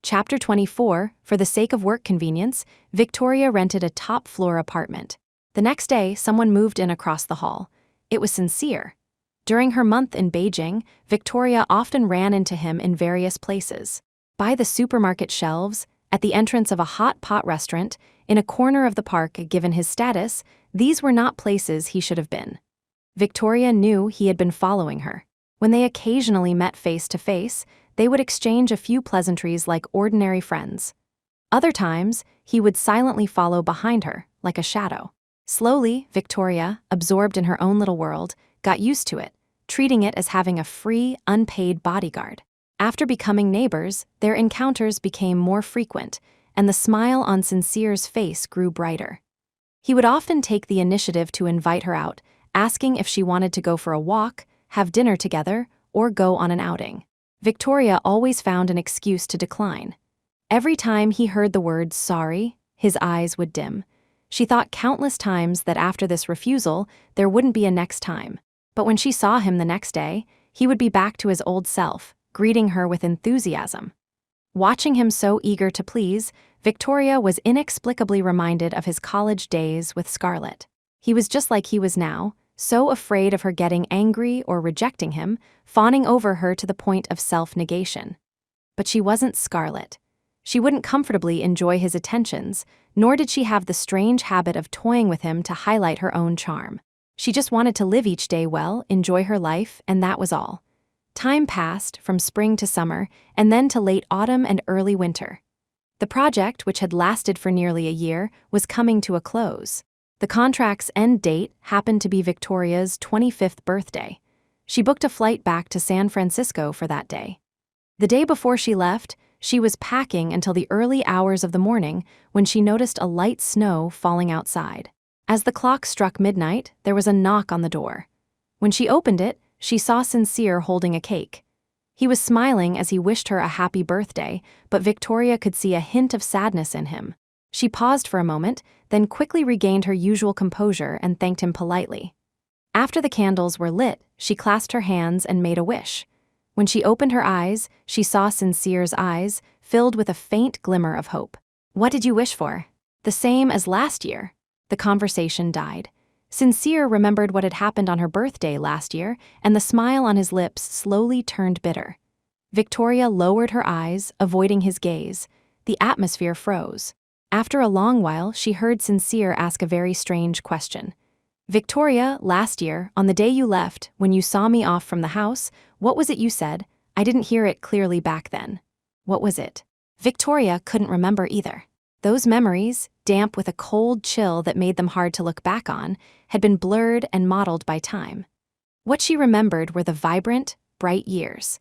Chapter 24, for the sake of work convenience, Victoria rented a top-floor apartment. The next day, someone moved in across the hall. It was Sincere. During her month in Beijing, Victoria often ran into him in various places. By the supermarket shelves, at the entrance of a hot pot restaurant, in a corner of the park. Given his status, these were not places he should have been. Victoria knew he had been following her. When they occasionally met face to face, they would exchange a few pleasantries like ordinary friends. Other times, he would silently follow behind her, like a shadow. Slowly, Victoria, absorbed in her own little world, got used to it, treating it as having a free, unpaid bodyguard. After becoming neighbors, their encounters became more frequent, and the smile on Sincere's face grew brighter. He would often take the initiative to invite her out, asking if she wanted to go for a walk, have dinner together, or go on an outing. Victoria always found an excuse to decline. Every time he heard the word sorry, his eyes would dim. She thought countless times that after this refusal, there wouldn't be a next time. But when she saw him the next day, he would be back to his old self, greeting her with enthusiasm. Watching him so eager to please, Victoria was inexplicably reminded of his college days with Scarlett. He was just like he was now, so afraid of her getting angry or rejecting him, fawning over her to the point of self-negation. But she wasn't Scarlett. She wouldn't comfortably enjoy his attentions, nor did she have the strange habit of toying with him to highlight her own charm. She just wanted to live each day well, enjoy her life, and that was all. Time passed, from spring to summer, and then to late autumn and early winter. The project, which had lasted for nearly a year, was coming to a close. The contract's end date happened to be Victoria's 25th birthday. She booked a flight back to San Francisco for that day. The day before she left, she was packing until the early hours of the morning when she noticed a light snow falling outside. As the clock struck midnight, there was a knock on the door. When she opened it, she saw Sincere holding a cake. He was smiling as he wished her a happy birthday, but Victoria could see a hint of sadness in him. She paused for a moment, then quickly regained her usual composure and thanked him politely. After the candles were lit, she clasped her hands and made a wish. When she opened her eyes, she saw Sincere's eyes, filled with a faint glimmer of hope. "What did you wish for?" "The same as last year." The conversation died. Sincere remembered what had happened on her birthday last year, and the smile on his lips slowly turned bitter. Victoria lowered her eyes, avoiding his gaze. The atmosphere froze. After a long while, she heard Sincere ask a very strange question. "Victoria, last year, on the day you left, when you saw me off from the house, what was it you said? I didn't hear it clearly back then." What was it? Victoria couldn't remember either. Those memories, damp with a cold chill that made them hard to look back on, had been blurred and mottled by time. What she remembered were the vibrant, bright years.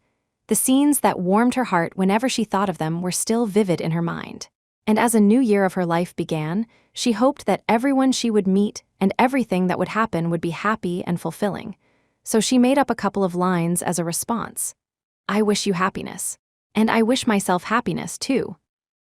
The scenes that warmed her heart whenever she thought of them were still vivid in her mind. And as a new year of her life began, she hoped that everyone she would meet and everything that would happen would be happy and fulfilling. So she made up a couple of lines as a response. "I wish you happiness. And I wish myself happiness, too."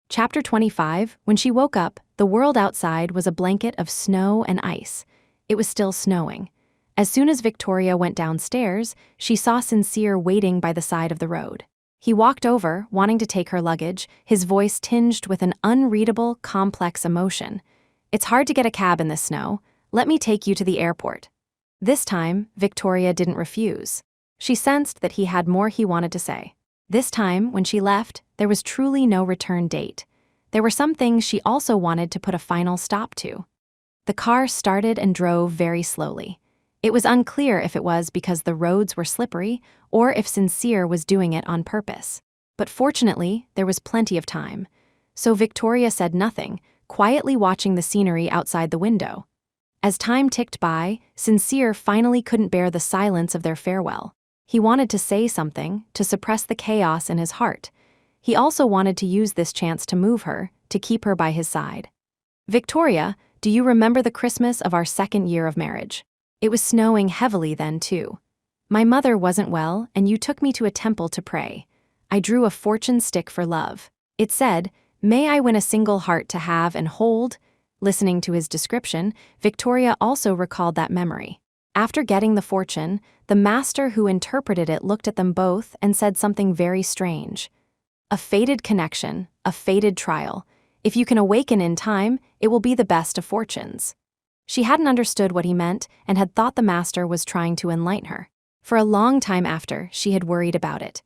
Chapter 25, when she woke up, the world outside was a blanket of snow and ice. It was still snowing. As soon as Victoria went downstairs, she saw Sincere waiting by the side of the road. He walked over, wanting to take her luggage, his voice tinged with an unreadable, complex emotion. "It's hard to get a cab in this snow. Let me take you to the airport." This time, Victoria didn't refuse. She sensed that he had more he wanted to say. This time, when she left, there was truly no return date. There were some things she also wanted to put a final stop to. The car started and drove very slowly. It was unclear if it was because the roads were slippery or if Sincere was doing it on purpose. But fortunately, there was plenty of time. So Victoria said nothing, quietly watching the scenery outside the window. As time ticked by, Sincere finally couldn't bear the silence of their farewell. He wanted to say something, to suppress the chaos in his heart. He also wanted to use this chance to move her, to keep her by his side. Victoria, do you remember the Christmas of our second year of marriage? It was snowing heavily then, too. My mother wasn't well, and you took me to a temple to pray. I drew a fortune stick for love. It said, "May I win a single heart to have and hold?" Listening to his description, Victoria also recalled that memory. After getting the fortune, the master who interpreted it looked at them both and said something very strange. A fated connection, a fated trial. If you can awaken in time, it will be the best of fortunes. She hadn't understood what he meant and had thought the master was trying to enlighten her. For a long time after, she had worried about it.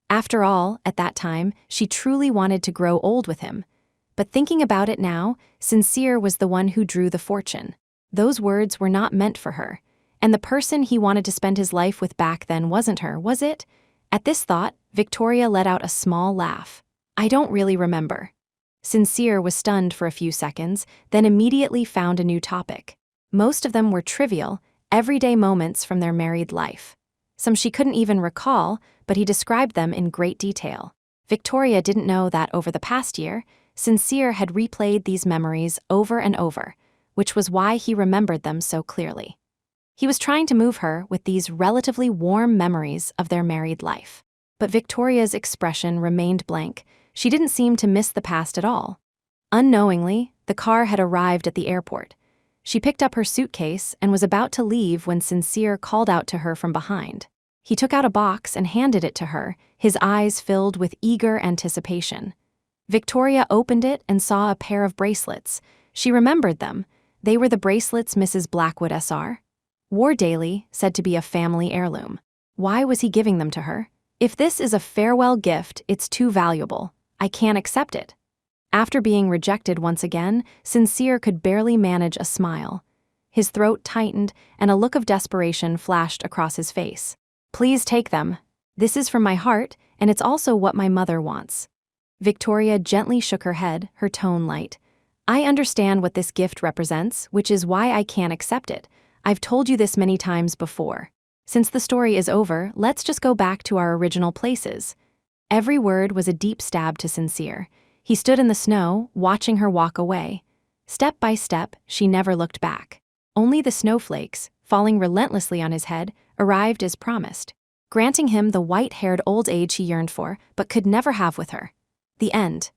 After all, at that time, she truly wanted to grow old with him. But thinking about it now, Sincere was the one who drew the fortune. Those words were not meant for her. And the person he wanted to spend his life with back then wasn't her, was it? At this thought, Victoria let out a small laugh. I don't really remember. Sincere was stunned for a few seconds, then immediately found a new topic. Most of them were trivial, everyday moments from their married life. Some she couldn't even recall, but he described them in great detail. Victoria didn't know that over the past year, Sincere had replayed these memories over and over, which was why he remembered them so clearly. He was trying to move her with these relatively warm memories of their married life. But Victoria's expression remained blank. She didn't seem to miss the past at all. Unknowingly, the car had arrived at the airport. She picked up her suitcase and was about to leave when Sincere called out to her from behind. He took out a box and handed it to her, his eyes filled with eager anticipation. Victoria opened it and saw a pair of bracelets. She remembered them. They were the bracelets Mrs. Blackwood S.R. wore daily, said to be a family heirloom. Why was he giving them to her? If this is a farewell gift, it's too valuable. I can't accept it. After being rejected once again, Sincere could barely manage a smile. His throat tightened and a look of desperation flashed across his face. Please take them. This is from my heart, and it's also what my mother wants. Victoria gently shook her head, her tone light. I understand what this gift represents, which is why I can't accept it. I've told you this many times before. Since the story is over, let's just go back to our original places. Every word was a deep stab to Sincere. He stood in the snow, watching her walk away. Step by step, she never looked back. Only the snowflakes, falling relentlessly on his head, arrived as promised, granting him the white-haired old age he yearned for, but could never have with her. The end.